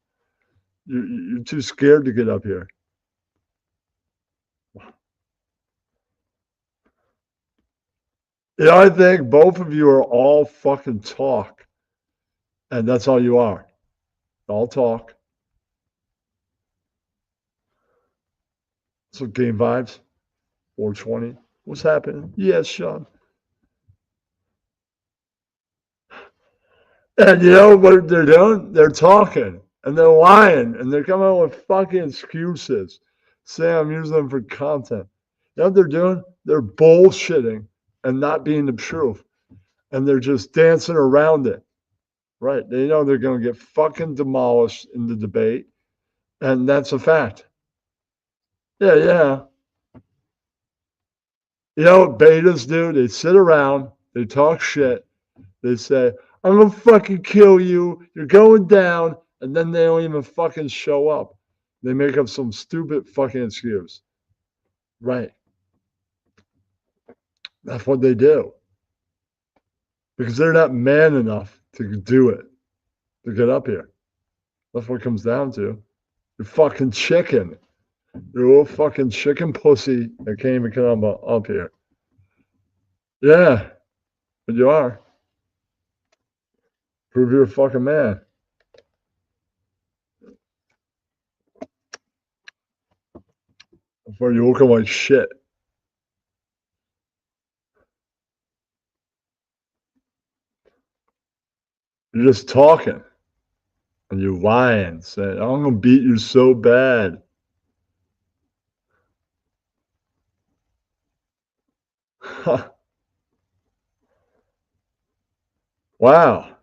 You're too scared to get up here. Yeah, I think both of you are all fucking talk. And that's all you are. All talk. So game vibes. 420. What's happening? Yes, Sean. And you know what they're doing? They're talking and they're lying and they're coming up with fucking excuses. Saying I'm using them for content. You know what they're doing? They're bullshitting and not being the truth. And they're just dancing around it. Right. They know they're going to get fucking demolished in the debate. And that's a fact. Yeah, yeah. You know what betas do? They sit around, they talk shit. They say, I'm gonna fucking kill you. You're going down. And then they don't even fucking show up. They make up some stupid fucking excuse. Right. That's what they do. Because they're not man enough to do it, to get up here. That's what it comes down to. You're fucking chicken. You're a little fucking chicken pussy that can't even come up here. Yeah, but you are. Prove you're a fucking man. Before you looking like shit. You're just talking. And you're lying, saying, I'm gonna beat you so bad. Wow.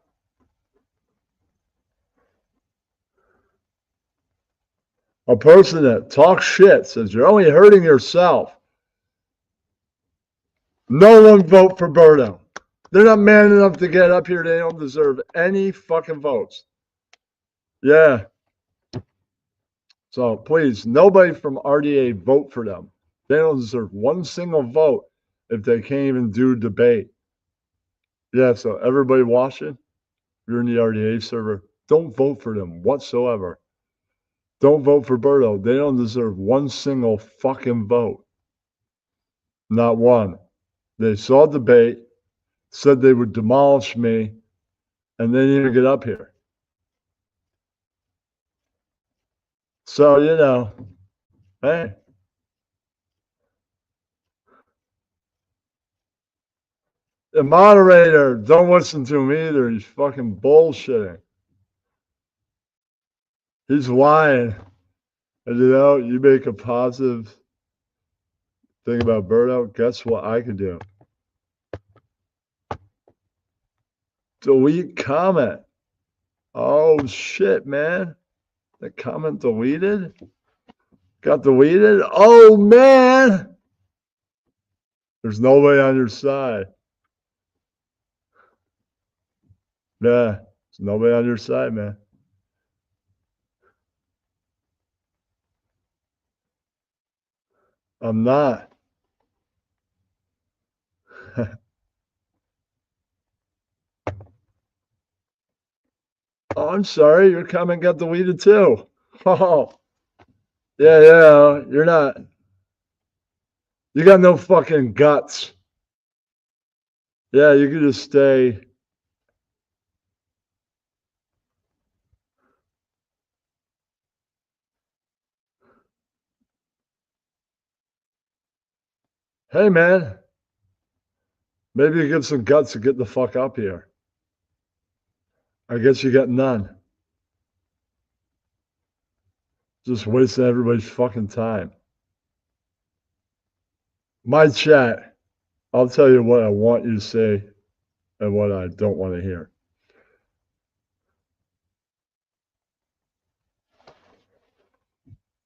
A person that talks shit says you're only hurting yourself. No one vote for Birdo. They're not man enough to get up here. They don't deserve any fucking votes. Yeah. So please, nobody from RDA vote for them. They don't deserve one single vote if they can't even do debate. Yeah, so everybody watching, you're in the RDA server, don't vote for them whatsoever. Don't vote for Birdo. They don't deserve one single fucking vote. Not one. They saw debate, said they would demolish me, and they didn't even get up here. So, you know, hey. The moderator, don't listen to him either. He's fucking bullshitting. He's lying. And you know, you make a positive thing about Birdo, guess what I can do? Delete comment. Oh shit, man. The comment deleted? Got deleted? Oh man. There's nobody on your side. Yeah, there's nobody on your side, man. I'm not. Oh, I'm sorry. Your comment got deleted too. Oh, yeah, yeah. You're not. You got no fucking guts. Yeah, you could just stay. Hey, man. Maybe you get some guts to get the fuck up here. I guess you got none. Just wasting everybody's fucking time. My chat, I'll tell you what I want you to say and what I don't want to hear.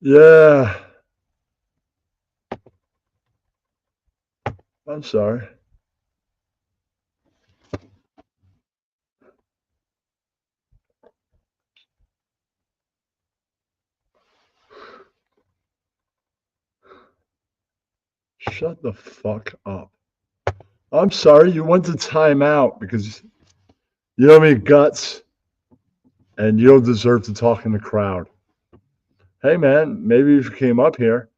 Yeah. I'm sorry. Shut the fuck up. I'm sorry, you went to timeout because you don't have any guts and you don't deserve to talk in the crowd. Hey, man, maybe if you came up here,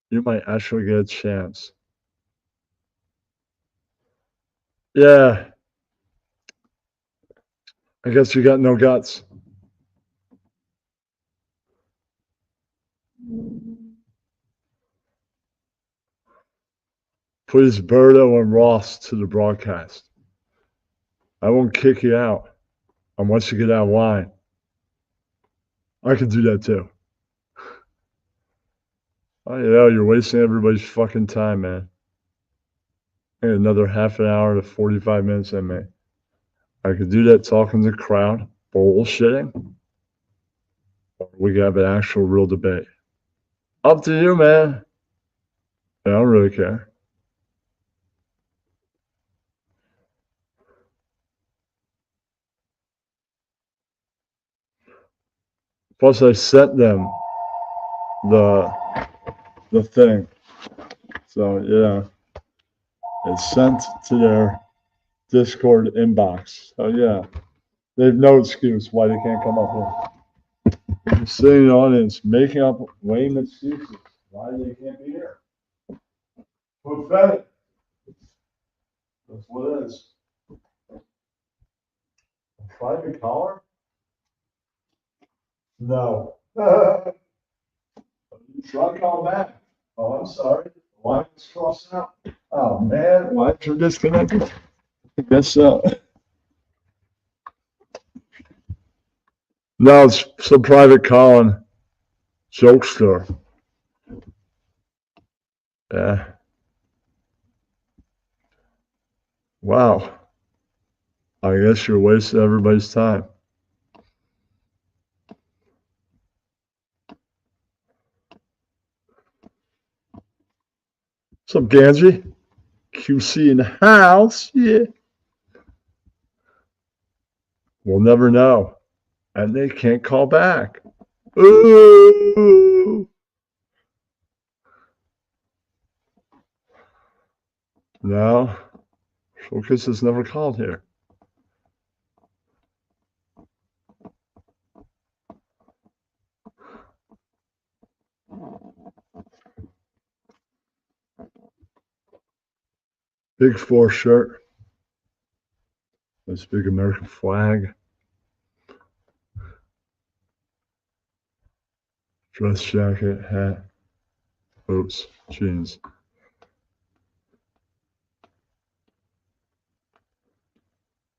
you might actually get a chance. Yeah. I guess you got no guts. Please, Birdo and Ross to the broadcast. I won't kick you out unless you get out of line. I could do that too. Oh, yeah, you're wasting everybody's fucking time, man. I got another half an hour to 45 minutes in me. I could do that talking to the crowd, bullshitting. Or we could have an actual real debate. Up to you, man. I don't really care. Plus, I sent them the thing. So yeah, it's sent to their Discord inbox. So yeah, they have no excuse why they can't come up here. Sitting in the audience, making up lame excuses why they can't be here. Pathetic. That's what it is. A private caller? No. Try to call back. Oh, I'm sorry. Line was crossed out. Oh man, lines are disconnected. I guess so. No, it's some private calling jokester. Yeah. Wow. I guess you're wasting everybody's time. What's up, Ganji? QC in the house. Yeah. We'll never know. And they can't call back. Ooh. No. Focus has never called here. Big 4 shirt. This big American flag. Dress jacket, hat, boots, jeans.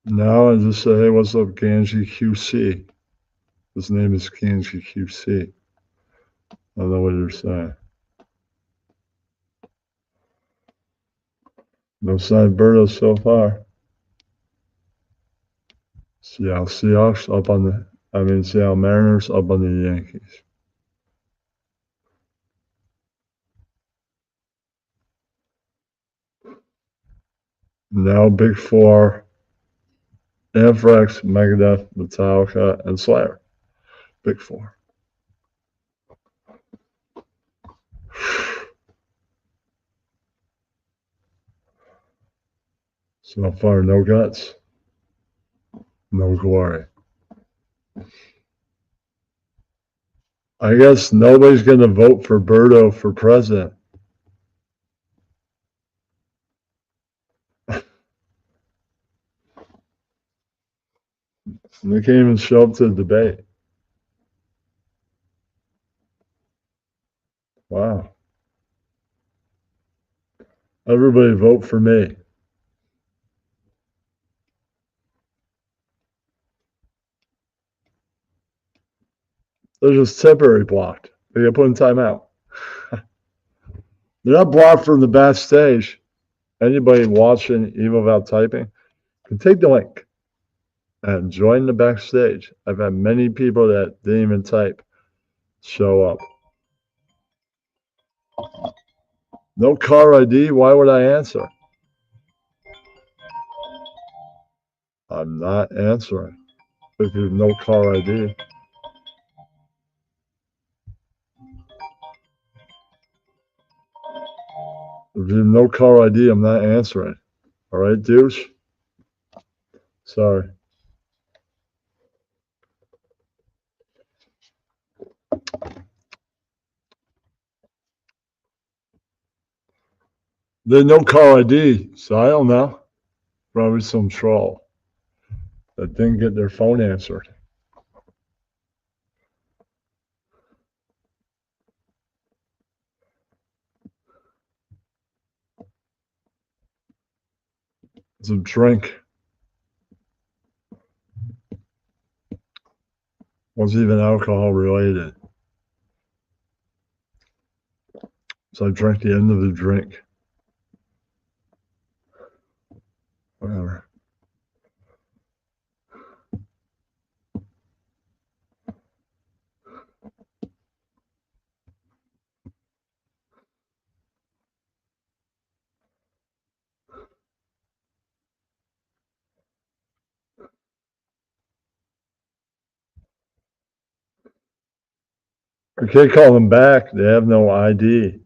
No, I just say, hey, what's up, Ganji QC? His name is Ganji QC. I don't know what you're saying. No sign of Birdo so far. Seattle Seahawks up on the, Seattle Mariners up on the Yankees. Now Big 4, Anthrax, Megadeth, Metallica, and Slayer. Big 4. So far, no guts, no glory. I guess nobody's going to vote for Birdo for president. They can't even show up to the debate. Wow. Everybody vote for me. They're just temporary blocked. They get put in timeout. They're not blocked from the backstage. Anybody watching, even without typing, can take the link and join the backstage. I've had many people that didn't even type show up. No car ID? Why would I answer? I'm not answering if there's no car ID. If there's no car ID, I'm not answering. All right, douche? Sorry. There's no call ID, so I don't know. Probably some troll that didn't get their phone answered. Some drink. Wasn't even alcohol related. So I drank the end of the drink. Whatever. I can't call them back. They have no ID.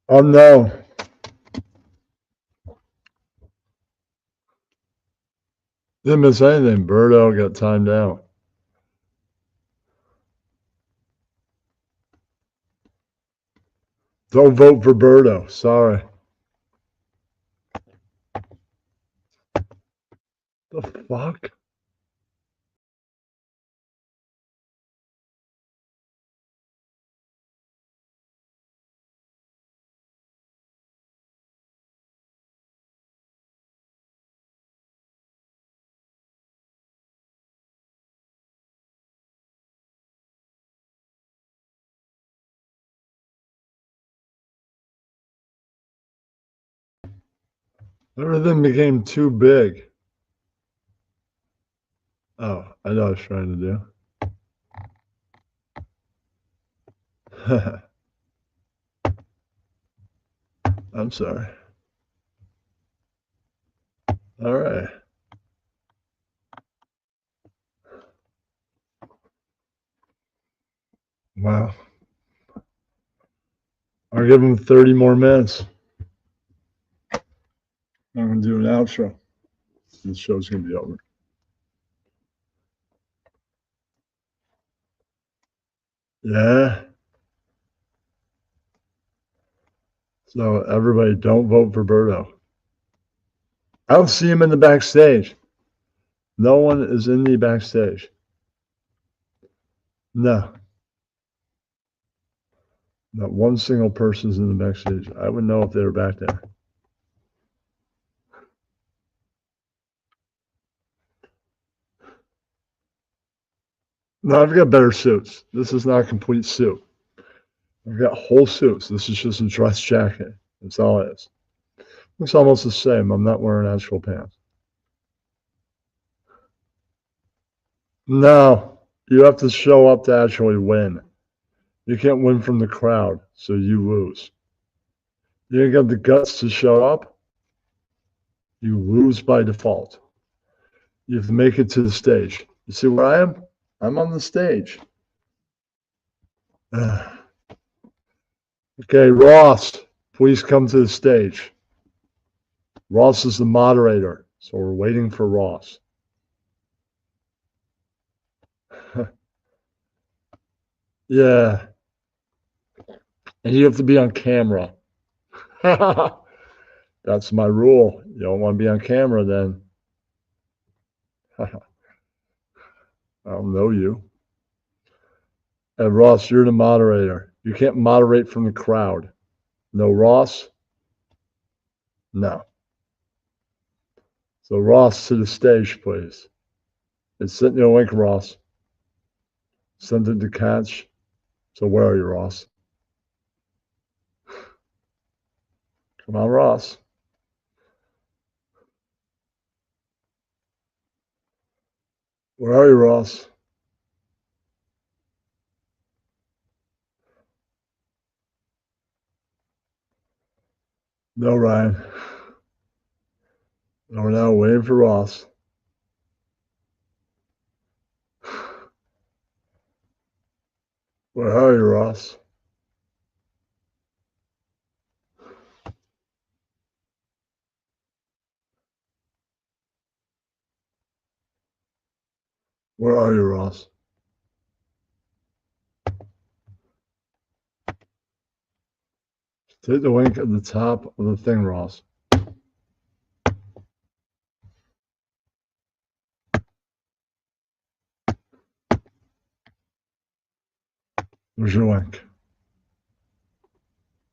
Unknown. Didn't miss anything. Birdo got timed out. Don't vote for Birdo. Sorry. The fuck? Everything became too big. Oh, I know what I was trying to do. I'm sorry. All right. Wow. I'll give him 30 more minutes. I'm going to do an outro. This show's going to be over. Yeah. So everybody, don't vote for Birdo. I don't see him in the backstage. No one is in the backstage. No. Not one single person is in the backstage. I would know if they were back there. No, I've got better suits. This is not a complete suit. I've got whole suits. This is just a dress jacket. That's all it is. Looks almost the same. I'm not wearing actual pants. No, you have to show up to actually win. You can't win from the crowd, so you lose. You ain't got the guts to show up, you lose by default. You have to make it to the stage. You see where I am? I'm on the stage. Okay, Ross, please come to the stage. Ross is the moderator, so we're waiting for Ross. Yeah. And you have to be on camera. That's my rule. You don't want to be on camera then. I don't know you. And Ross, you're the moderator. You can't moderate from the crowd. No, Ross? No. So Ross, to the stage, please. It's sent you a link, Ross. Send it to Catch. So where are you, Ross? Come on, Ross. Where are you, Ross? No, Ryan. No, we're now waiting for Ross. Where are you, Ross? Where are you, Ross? Take the link at the top of the thing, Ross. Where's your link?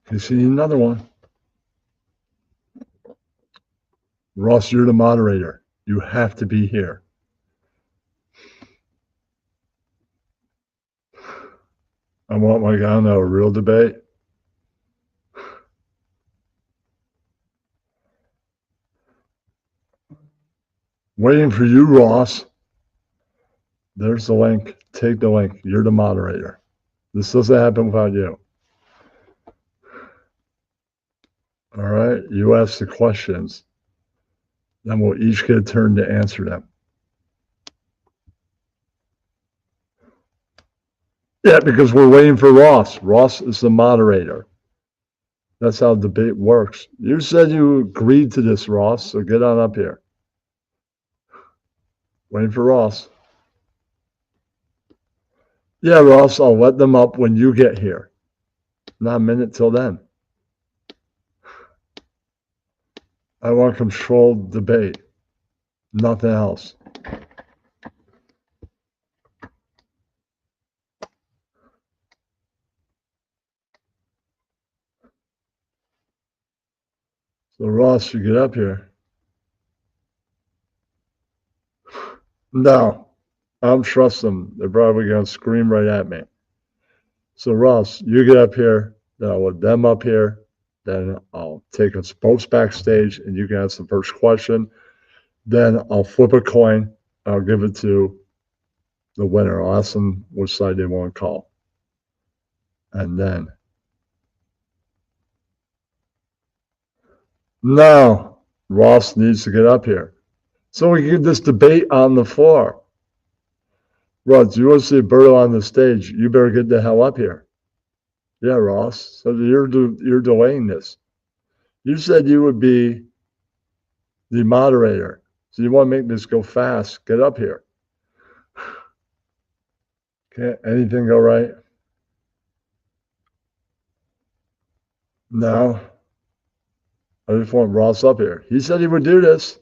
You see another one. Ross, you're the moderator. You have to be here. I want like, I don't know, a real debate. Waiting for you, Ross. There's the link. Take the link. You're the moderator. This doesn't happen without you. All right. You ask the questions. Then we'll each get a turn to answer them. Yeah, because we're waiting for Ross. Ross is the moderator. That's how debate works. You said you agreed to this, Ross, so get on up here. Waiting for Ross. Yeah, Ross, I'll let them up when you get here. Not a minute till then. I want controlled debate. Nothing else. So Ross, you get up here. No, I don't trust them. They're probably going to scream right at me. So Ross, you get up here. Then I'll let them up here. Then I'll take us both backstage, and you can ask the first question. Then I'll flip a coin. I'll give it to the winner. I'll ask them which side they want to call. And then, no, Ross needs to get up here. So we can get this debate on the floor. Ross, do you want to see Birdo on the stage? You better get the hell up here. Yeah, Ross. So you're delaying this. You said you would be the moderator. So you want to make this go fast. Get up here. Can't anything go right? No. I just want Ross up here. He said he would do this.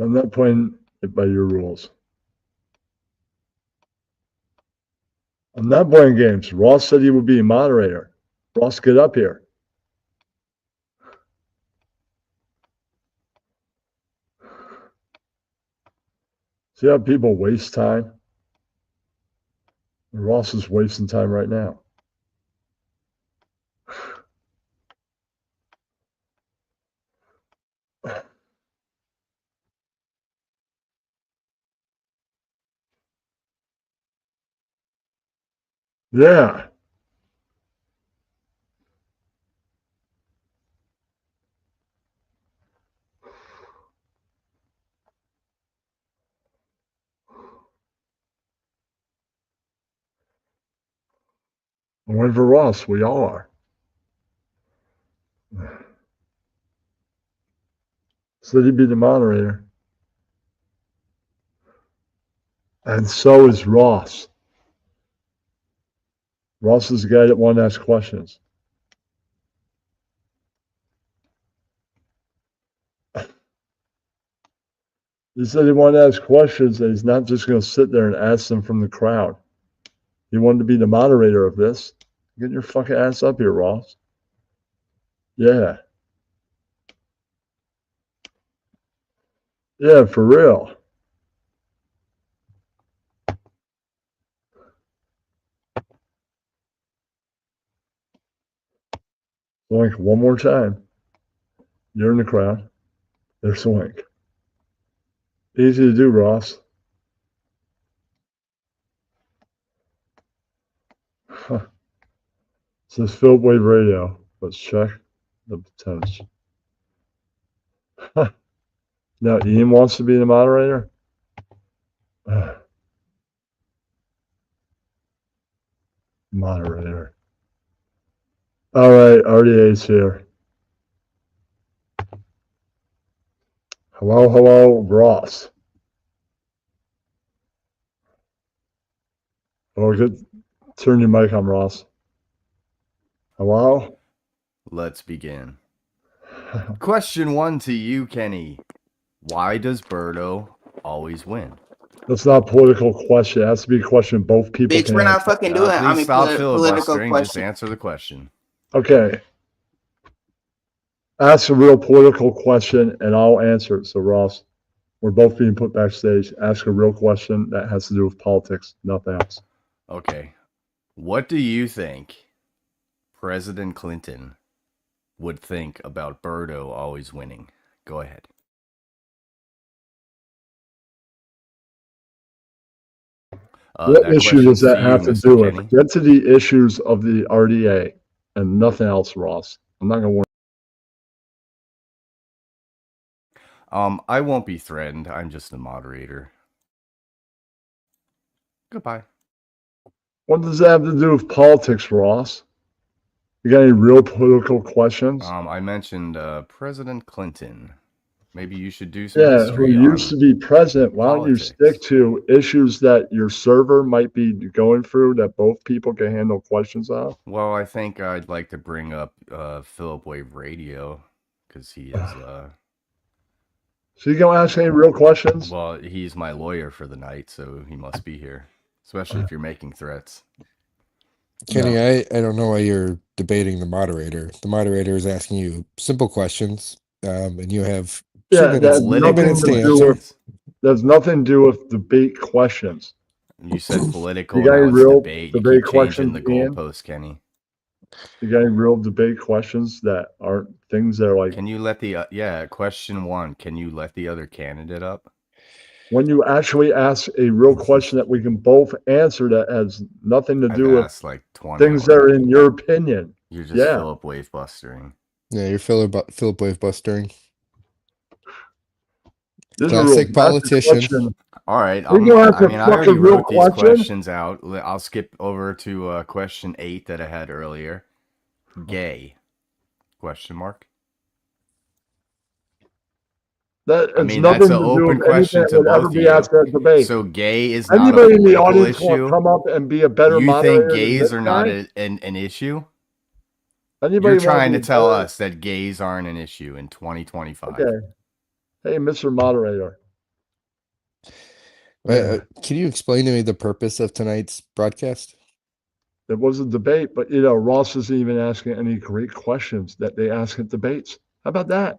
I'm not playing it by your rules. I'm not playing games. Ross said he would be a moderator. Ross, get up here. See how people waste time? Ross is wasting time right now. Yeah. I'm waiting for Ross. We all are. Said he'd be the moderator. And so is Ross. Ross is the guy that wanted to ask questions. He said he wanted to ask questions, and he's not just going to sit there and ask them from the crowd. He wanted to be the moderator of this. Get your fucking ass up here, Ross. Yeah. Yeah, for real. Swink one more time. You're in the crowd. There's Swink. Easy to do, Ross. Huh. It says Philip Wave Radio. Let's check the potential. Huh. Now Ian wants to be the moderator? Moderator. All right, RDA's here. Hello, Ross. Oh, good. Turn your mic on, Ross. Hello? Let's begin. Question 1 to you, Kenny. Why does Birdo always win? That's not a political question. It has to be a question both people Bitch, can we're not answer. fucking doing that. I Please mean, stop political filibustering. Just question. answer the question. Okay. Ask a real political question and I'll answer it. So, Ross, we're both being put backstage. Ask a real question that has to do with politics, nothing else. Okay. What do you think President Clinton would think about Birdo always winning? Go ahead. What issue does that have to do with? Get to the issues of the RDA. and nothing else, Ross. I'm not going to worry. I won't be threatened. I'm just a moderator. Goodbye. What does that have to do with politics, Ross? You got any real political questions? I mentioned President Clinton. Maybe you should do some Yeah, who history used on to be president. Why don't you politics. stick to issues that your server might be going through that both people can handle questions on? Well, I think I'd like to bring up Philip Wave Radio because he is. So you gonna ask any real questions? Well, he's my lawyer for the night, so he must be here. Especially if you're making threats. Kenny, I don't know why you're debating the moderator. The moderator is asking you simple questions, and you have 2 minutes, to answer. There's nothing to do with debate questions. You said political, You got now any it's real debate. You debate keep changing questions, the Ian? goalposts, Kenny. You got any real debate questions that aren't things that are like Can you let the question 1? Can you let the other candidate up? when you actually ask a real question that we can both answer that has nothing to do with asked like 20 things that are in your opinion? You're just Yeah. Philip Wave bustering. Yeah, you're Philip Wave bustering. This is a Classic real politician. question. All right. We're gonna have to I fuck already a real wrote these question? questions out. I'll skip over to question 8 that I had earlier. Gay? Question mark. That I has mean, nothing that's to an do open with anything question that to would ever both of be you. asked at debate. So gay is not a Anybody in the political audience want to issue? come up and be a better You moderator think than gays this are not guy? an issue? Anybody You're want trying be to tell better? us that gays aren't an issue in 2025. Okay. Hey, Mr. Moderator. Can you explain to me the purpose of tonight's broadcast? It was a debate, but Ross isn't even asking any great questions that they ask at debates. How about that?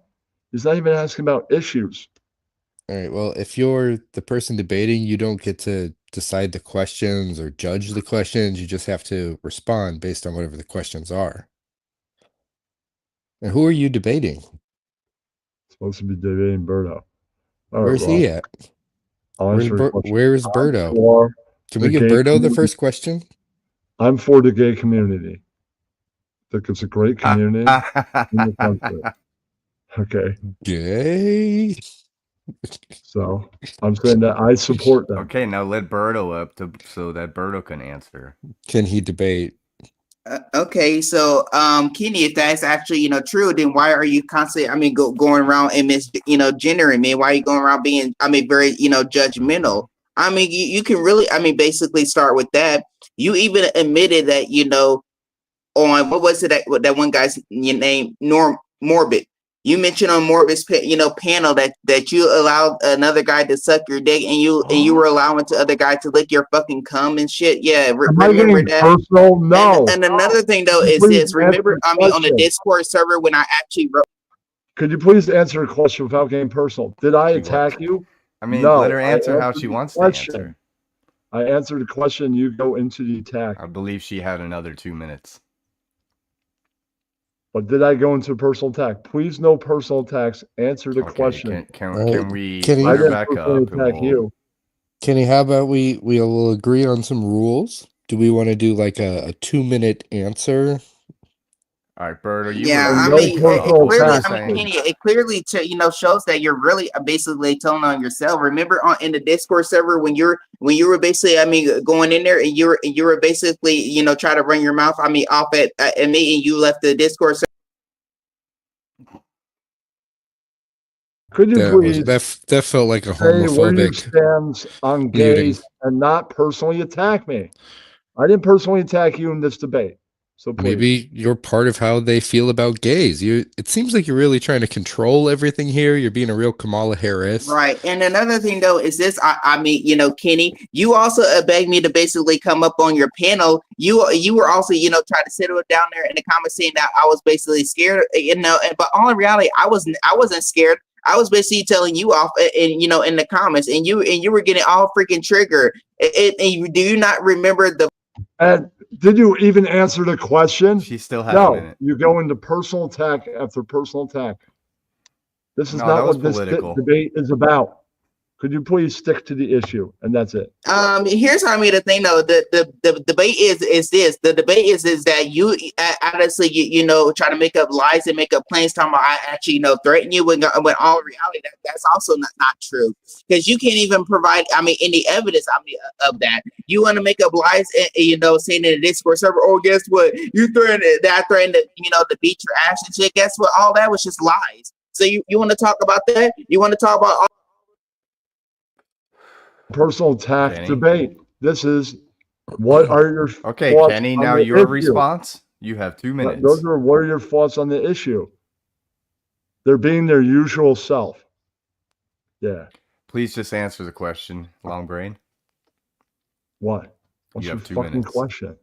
He's not even asking about issues. All right. Well, if you're the person debating, you don't get to decide the questions or judge the questions. You just have to respond based on whatever the questions are. And who are you debating? Supposed to be debating Birdo. All right, Where's he Ross. at? I'll answer your question. Where's I'm Birdo? for Can we the give gay Birdo the community. first question? I'm for the gay community. I think it's a great community in the country. Okay. Gay. So I'm saying that I support them. Okay, now let Birdo up so that Birdo can answer. Can he debate? Okay, so Kenny, if that's actually true, then why are you constantly going around and gendering me? Why are you going around being very judgmental? You can really basically start with that. You even admitted that on what was it that one guy's name Morbid. You mentioned on Morbid's panel that you allowed another guy to suck your dick and you were allowing the other guy to lick your fucking cum and shit. Yeah, Am I remember being that? personal? No. And another thing though is Please this. Remember, answer the on the question. Discord server when I actually wrote. Could you please answer a question without getting personal? Did I attack you? I mean, no. let her answer how answered she the wants to question. answer. I answered the question. You go into the attack. I believe she had another 2 minutes. But did I go into personal attack? Please, no personal attacks. Answer the question. Can we Kenny, let I her didn't back personally up? And attack you. Kenny, how about we will agree on some rules? Do we want to do like a 2-minute answer? All right, Birdo, you Yeah, were it what were clearly, you saying? Kenny, it clearly shows that you're really basically telling on yourself. Remember in the Discord server when you were basically going in there and you were basically try to run your mouth off at me and you left the Discord server. Could you please that felt like a say where you homophobic stand on muting. gays and not personally attack me? I didn't personally attack you in this debate. So please. Maybe you're part of how they feel about gays. It seems like you're really trying to control everything here. You're being a real Kamala Harris. Right. And another thing though is this, Kenny, you also begged me to basically come up on your panel. You were also, trying to settle it down there in the comments saying that I was basically scared, but all in reality, I wasn't scared. I was basically telling you off in the comments and you were getting all freaking triggered. Do you not remember the And did you even answer the question? She still has no, a minute. you go into personal attack after personal attack. This is No, not that was what this political. debate is about. Could you please stick to the issue? And that's it. Here's how I made the thing though. The debate is this. The debate is that you honestly you know try to make up lies and make up claims talking about I actually threaten you when all reality that's also not true, because you can't even provide any evidence of that. You want to make up lies and saying in the Discord server, oh guess what, you threatened that I threatened to beat your ass and shit. Guess what, all that was just lies. So you want to talk about that? You want to talk about all personal attack Kenny? debate. This is what are your Okay, thoughts Kenny, on now the your issue? response. You have 2 minutes. What are your thoughts on the issue? They're being their usual self. Yeah. Please just answer the question, Long Brain. What? What's You your have 2 fucking minutes. question?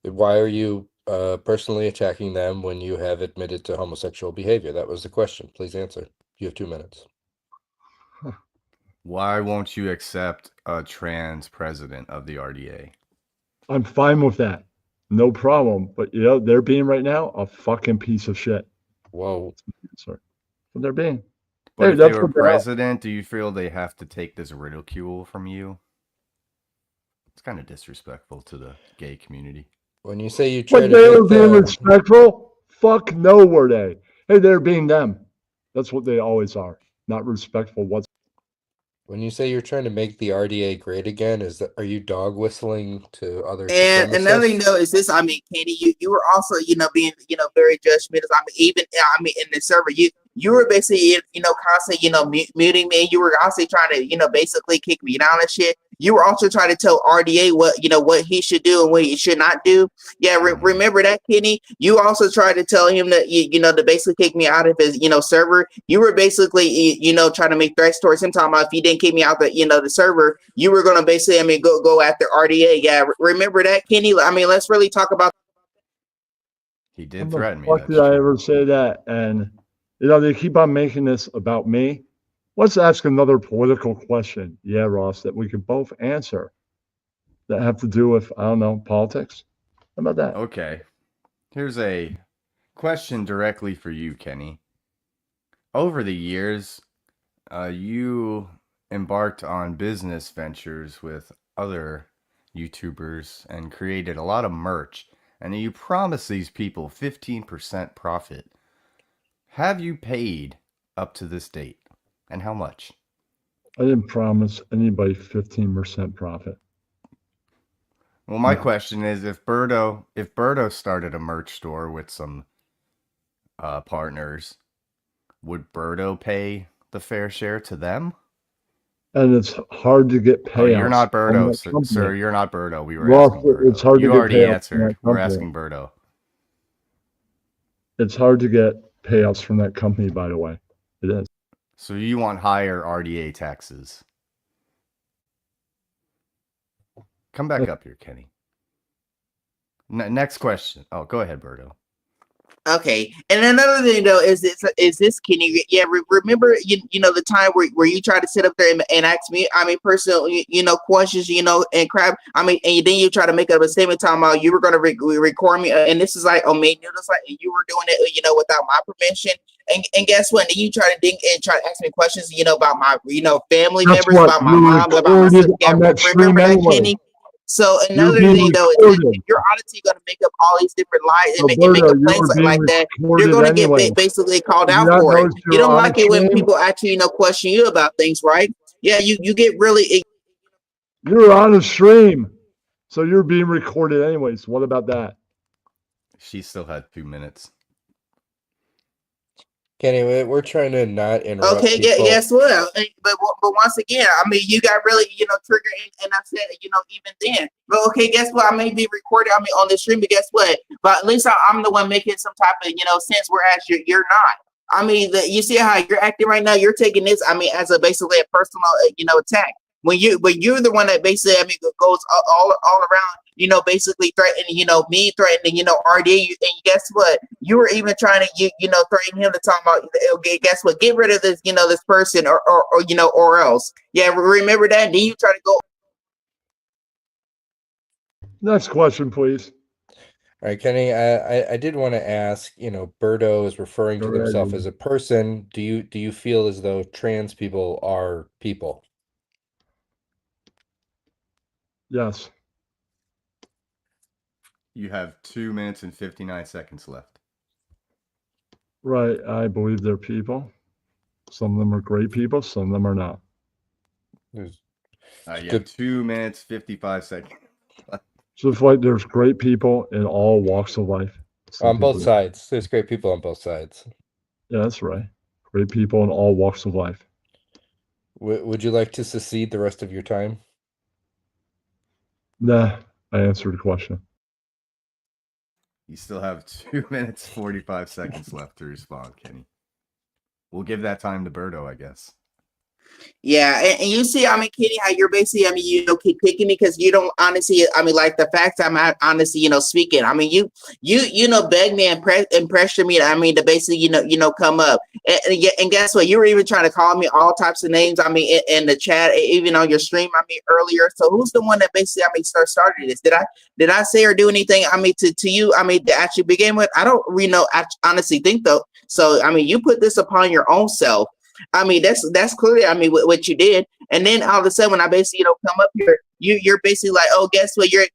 Why are you personally attacking them when you have admitted to homosexual behavior? That was the question. Please answer. You have 2 minutes. Why won't you accept a trans president of the RDA? I'm fine with that. No problem. But they're being right now a fucking piece of shit. Whoa. Sorry. But they're being. But Hey, if they that's were what they are. president, do you feel they have to take this ridicule from you? It's kind of disrespectful to the gay community. When you say you try But to they make were being respectful? Fuck no, were they? Hey, they're being them. That's what they always are. Not respectful whatsoever. when you say you're trying to make the RDA great again, are you dog whistling to other And another thing supremacists? though is this. Katie, you were also, being, very judgmental. In the server, you were basically, constantly, muting me. You were also trying to, basically kick me down and shit. You were also trying to tell RDA what he should do and what he should not do. Yeah, remember that, Kenny? You also tried to tell him that, to basically kick me out of his, server. You were basically, trying to make threats towards him, talking about if he didn't kick me out the server, you were going to basically, go after RDA. Yeah, remember that, Kenny? Let's really talk about. He did When threaten the me. fuck did I ever say that? And they keep on making this about me. Let's ask another political question. Yeah, Ross, that we could both answer that have to do with, I don't know, politics. How about that? Okay. Here's a question directly for you, Kenny. Over the years, you embarked on business ventures with other YouTubers and created a lot of merch. And you promised these people 15% profit. Have you paid up to this date? And how much? I didn't promise anybody 15% profit. Well, my No. question is, if Birdo started a merch store with some partners, would Birdo pay the fair share to them? And it's hard to get payouts. Oh, you're not from Birdo, that sir. company. You're not Birdo. We were Ross, asking Birdo. it's hard You to get already payouts from that answered. We're company. asking Birdo. It's hard to get payouts from that company, by the way. It is. So you want higher RDA taxes? Come back up here, Kenny. Next question. Oh, go ahead, Birdo. Okay, and another thing though is this, Kenny? Yeah, remember the time where you tried to sit up there and ask me, personal, questions, and crap. And then you try to make up a statement talking about you were going to record me, and this is like, oh, made noodles, like, and you were doing it, without my permission. And guess what? Then you try to dig and try to ask me questions, about my, family That's members, what about my you mom, about my recorded sister. Yeah, on that stream remember that, anyway. Kenny? So You're another being thing though is that recorded. if you're honestly going to make up all these different lies So, and make Birdo, up you claims were being like that, you're recorded going to get anyway. basically called Do you out not for it. notice You you're don't on like a it when stream? people actually question you about things, right? Yeah, you get really. You're on a stream. So you're being recorded anyways. What about that? She still had 2 minutes. Kenny, we're trying to not interrupt Okay, people. guess what? But once again, you got really triggered and upset, even then. But okay, guess what? I may be recorded, on the stream, but guess what? But at least I'm the one making some type of sense, whereas you're not. You see how you're acting right now. You're taking this, as a basically a personal, attack. When you're the one that basically, goes all around, basically threatening, me threatening, RD. And guess what? You were even trying to, threaten him to talk about, okay, guess what? Get rid of this, this person or else. Yeah, remember that? Then you try to go. Next question, please. All right, Kenny, I did want to ask, Birdo is referring to Go ahead, themselves Ian. as a person. Do you feel as though trans people are people? Yes. You have 2 minutes and 59 seconds left. Right. I believe they're people. Some of them are great people. Some of them are not. You have 2 minutes, 55 seconds. Just like there's great people in all walks of life. Some On both people- sides. There's great people on both sides. Yeah, that's right. Great people in all walks of life. Would you like to secede the rest of your time? Nah, I answered the question. You still have 2 minutes, 45 seconds left to respond, Kenny. We'll give that time to Birdo, I guess. Yeah, and you see, I mean, Kenny, how you're basically, I mean, keep picking me because you don't honestly, I mean, like the fact I'm not honestly, speaking. I mean, you beg me and pressure me. I mean, to basically, come up. And guess what? You were even trying to call me all types of names. I mean, in the chat, even on your stream. I mean, earlier. So who's the one that basically, I mean, started this? Did I say or do anything? I mean, to you, I mean, to actually begin with, I don't really know. I honestly think though. So I mean, you put this upon your own self. I mean, that's clearly, I mean, what you did. And then all of a sudden, when I basically, come up here, you're basically like, oh, guess what? You're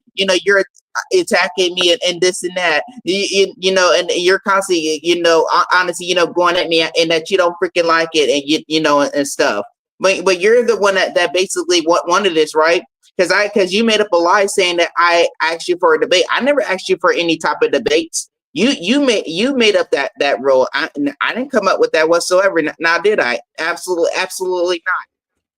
attacking me and this and that, and you're constantly, honestly, going at me and that you don't freaking like it and and stuff. But you're the one that basically wanted this, right? Because you made up a lie saying that I asked you for a debate. I never asked you for any type of debates. You made up that rule. I didn't come up with that whatsoever. Now did I? Absolutely not.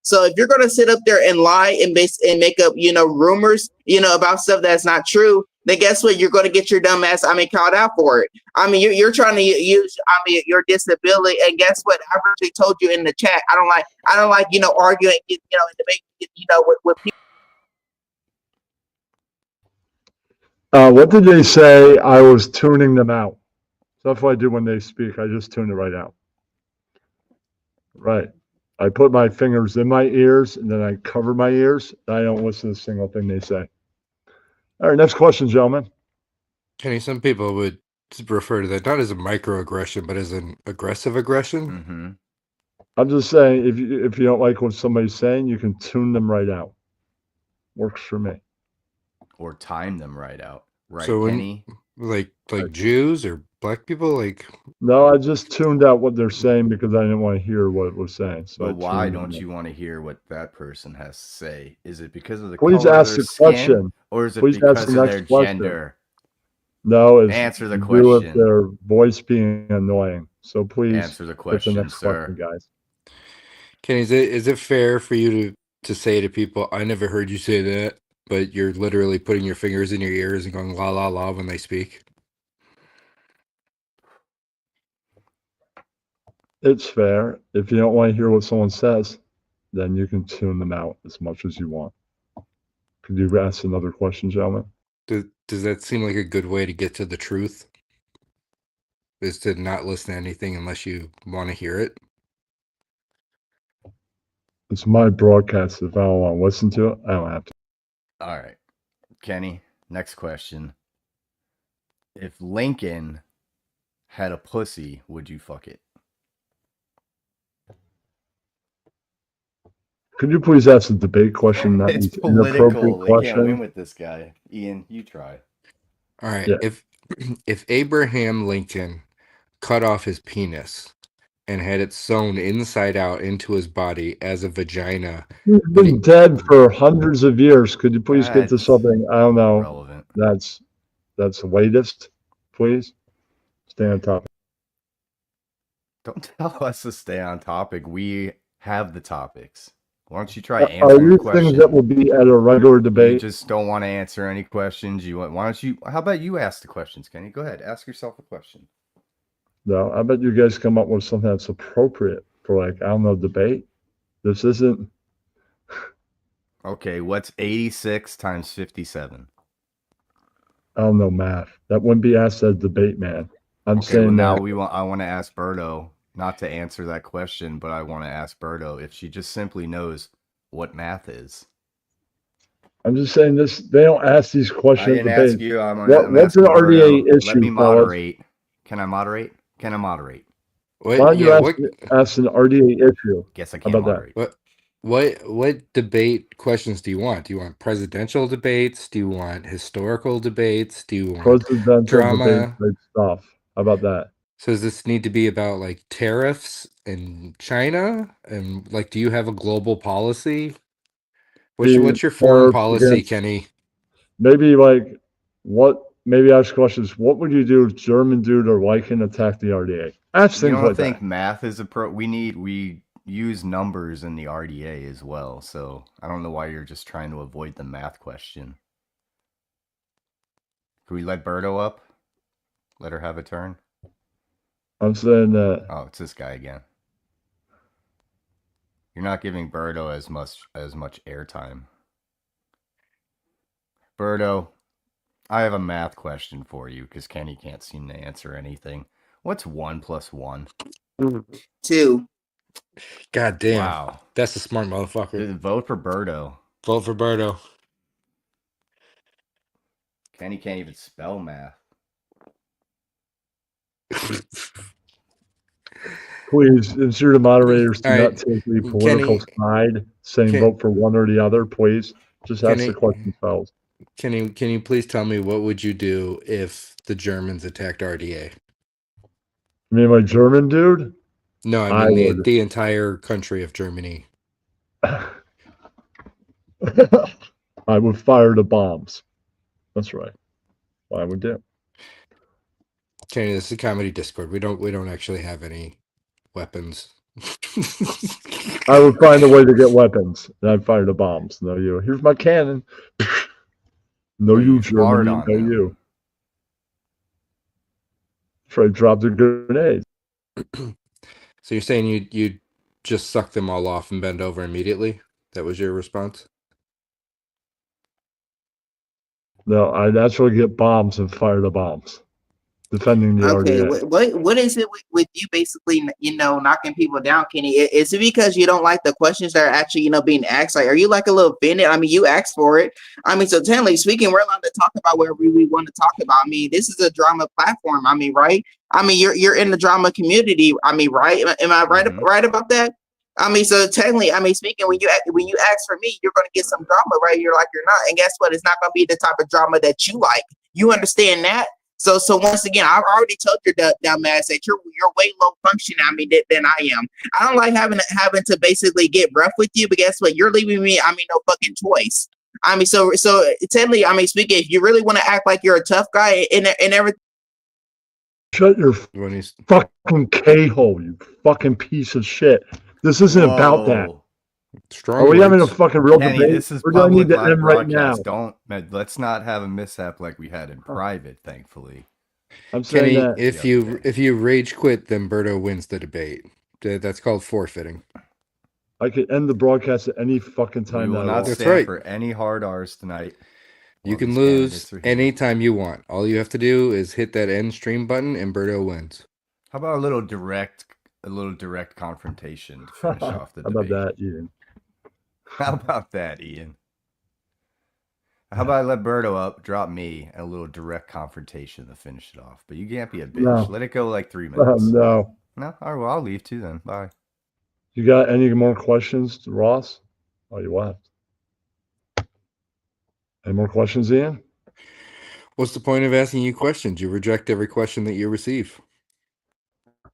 So if you're gonna sit up there and lie and make up rumors about stuff that's not true, then guess what? You're gonna get your dumb ass called out for it. I mean you're trying to use your disability, and guess what? I've actually told you in the chat. I don't like arguing and debate with people. What did they say? I was tuning them out. So that's what I do when they speak. I just tune it right out. Right. I put my fingers in my ears and then I cover my ears. I don't listen to a single thing they say. All right, next question, gentlemen. Kenny, some people would refer to that not as a microaggression, but as an aggressive aggression. Mm-hmm. I'm just saying, if you don't like what somebody's saying, you can tune them right out. Works for me. Or time them right out. Right, So Kenny? like Jews or black people, like. No, I just tuned out what they're saying because I didn't want to hear what it was saying. So But why don't you want to hear what that person has to say? Is it because of the Please color of ask their the skin, question. or is it Please because ask of the their next question. gender? No, it's Answer the to do with question. their voice being annoying. So please Answer the get the question, next sir. question, guys. Kenny, is it fair for you to say to people, I never heard you say that, but you're literally putting your fingers in your ears and going la la la when they speak? It's fair. If you don't want to hear what someone says, then you can tune them out as much as you want. Could you ask another question, gentlemen? Does that seem like a good way to get to the truth? Is to not listen to anything unless you want to hear it? It's my broadcast. If I don't want to listen to it, I don't have to. All right. Kenny, next question. If Lincoln had a pussy, would you fuck it? Could you please ask a debate question, not It's these inappropriate political. They can't win questions? with this guy. Ian, you try. All right. Yeah. If Abraham Lincoln cut off his penis and had it sewn inside out into his body as a vagina, He's been dead for hundreds of years. Could you please get to That's something? I don't know. irrelevant. That's the latest. Please stay on topic. Don't tell us to stay on topic. We have the topics. Why don't you try Are answering the these question? things that will be at a regular You debate? just don't want to answer any questions. Why don't you? How about you ask the questions, Kenny? Go ahead. Ask yourself a question. No, I bet you guys come up with something that's appropriate for, like, I don't know, debate. This isn't. Okay, what's 86 times 57? I don't know math. That wouldn't be asked at a debate, man. I'm Okay, well saying now that. I want to ask Birdo not to answer that question, but I want to ask Birdo if she just simply knows what math is. I'm just saying this. They don't ask these I questions. didn't Debate. ask you. I'm What's an asking RDA Birdo. issue? Let me fellas? moderate. Can I moderate? Can I moderate? Why don't you ask an RDA issue? Guess I How can't about moderate. What debate questions do you want? Do you want presidential debates? Do you want historical debates? Do you that? want Presidential debate drama? type stuff. How about that? So does this need to be about like tariffs in China? And like, do you have a global policy? What's your foreign Tariffs policy, against- Kenny? Maybe like what? Maybe ask questions. What would you do if German dude or Viking attack the RDA? Ask You things don't like think that. math is we use numbers in the RDA as well, so I don't know why you're just trying to avoid the math question. Can we let Birdo up? Let her have a turn? I'm saying that. Oh, it's this guy again. You're not giving Birdo as much airtime. Birdo, I have a math question for you because Kenny can't seem to answer anything. What's 1 + 1? 2. God damn. Wow. That's a smart motherfucker. Vote for Birdo. Vote for Birdo. Kenny can't even spell math. Please ensure the moderators do All not right, take a political side, saying Ken- vote for one or the other. Please just ask the Kenny- question, fellas. Can you please tell me what would you do if the Germans attacked RDA? You mean my German dude? No, I I mean would. the entire country of Germany. I would fire the bombs. That's right. What I would do. Kenny, this is a comedy Discord. We don't actually have any weapons. I would find a way to get weapons, and I'd fire the bombs. No, you. Here's my cannon. No, you, hard Germany. on No, them. you. Try to drop the grenades. So you're saying you just suck them all off and bend over immediately? That was your response? No, I'd actually get bombs and fire the bombs, defending the Okay, RDA. what is it with you basically, knocking people down, Kenny? Is it because you don't like the questions that are actually, being asked? Like, are you like a little offended? I mean, you asked for it. I mean, so technically speaking, we're allowed to talk about whatever we want to talk about. I mean, this is a drama platform. I mean, right? I mean, you're in the drama community. I mean, right? Am I right about that? I mean, so technically, I mean, speaking when you ask for me, you're going to get some drama, right? You're like, you're not, and guess what? It's not going to be the type of drama that you like. You understand that? So once again, I've already told your dumb ass that you're way low functioning. I mean, than I am. I don't like having to basically get rough with you, but guess what? You're leaving me. I mean, no fucking choice. I mean, so technically, I mean, speaking, if you really want to act like you're a tough guy and everything. Shut your fucking K-hole, you fucking piece of shit. This isn't about that. Strong Are we having a words. fucking real Kenny, debate? this is Or do I need public to live end right now? broadcast. Let's not have a mishap like we had in private, thankfully. I'm saying Kenny, that. if you rage quit, then Birdo wins the debate. That's called forfeiting. I could end the broadcast at any fucking We time. will that I not want. stand for any hard R's tonight. You while can these lose candidates are here. anytime you want. All you have to do is hit that end stream button and Birdo wins. How about a little direct confrontation to finish off the How debate? about that, Ian? How about that, Ian? How about I let Birdo up, drop me, and a little direct confrontation to finish it off? But you can't be a bitch. No. Let it go like 3 minutes. No. No? All right, well, I'll leave too then. Bye. You got any more questions, Ross? Oh, you left. Any more questions, Ian? What's the point of asking you questions? You reject every question that you receive.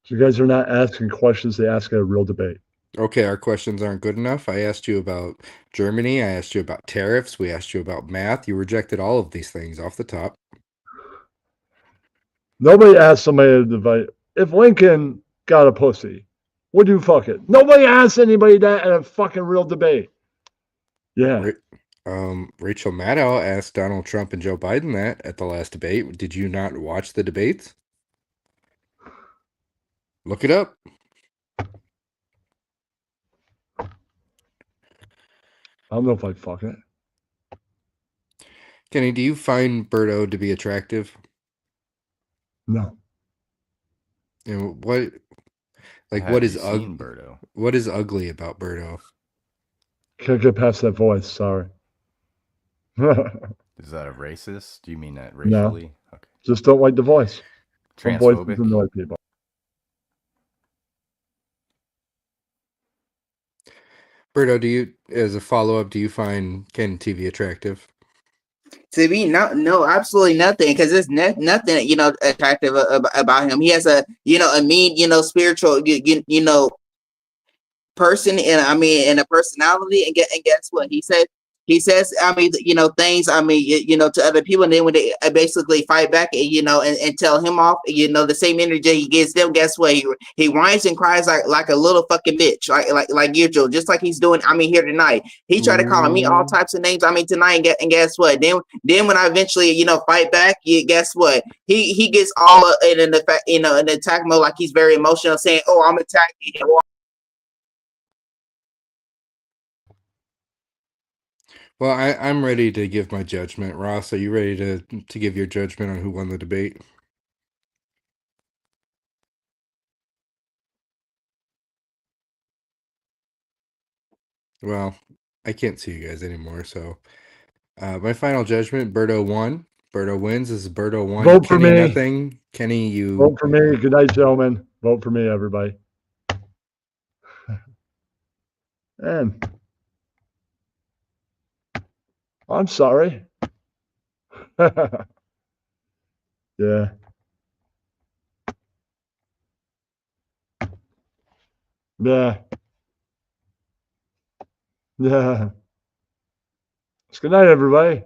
You guys are not asking questions. They ask at a real debate. Okay, our questions aren't good enough. I asked you about Germany. I asked you about tariffs. We asked you about math. You rejected all of these things off the top. Nobody asked somebody to debate. If Lincoln got a pussy, would you fuck it? Nobody asked anybody that at a fucking real debate. Yeah. Rachel Maddow asked Donald Trump and Joe Biden that at the last debate. Did you not watch the debates? Look it up. I don't know if I'd fuck it. Kenny, do you find Birdo to be attractive? No. And what Have is you seen Birdo? What is ugly about Birdo? Can't get past that voice. Sorry. Is that a racist? Do you mean that No. racially? Okay. Just don't like the voice. Some voices Transphobic? annoy people. Birdo, do you, as a follow up, do you find Ken TV attractive? To me, no, absolutely nothing. Because there's nothing, attractive about him. He has a, a mean, spiritual, person, and and a personality. And guess what he says, things, to other people, and then when they basically fight back, and tell him off, the same energy he gives them, guess what, he whines and cries like a little fucking bitch, like usual, just like he's doing, here tonight. He tried to call me all types of names, tonight, and guess what, then when I eventually, fight back, guess what, he gets all in the fact, in attack mode, like he's very emotional, saying, oh, I'm attacking him. Well, I'm ready to give my judgment. Ross, are you ready to give your judgment on who won the debate? Well, I can't see you guys anymore, so my final judgment, Birdo won. Birdo wins. This is Birdo won. Vote for Kenny, me. nothing. Kenny, you Vote for me. Good night, gentlemen. Vote for me, everybody. And I'm sorry. Yeah. Yeah. Yeah. Good night, everybody.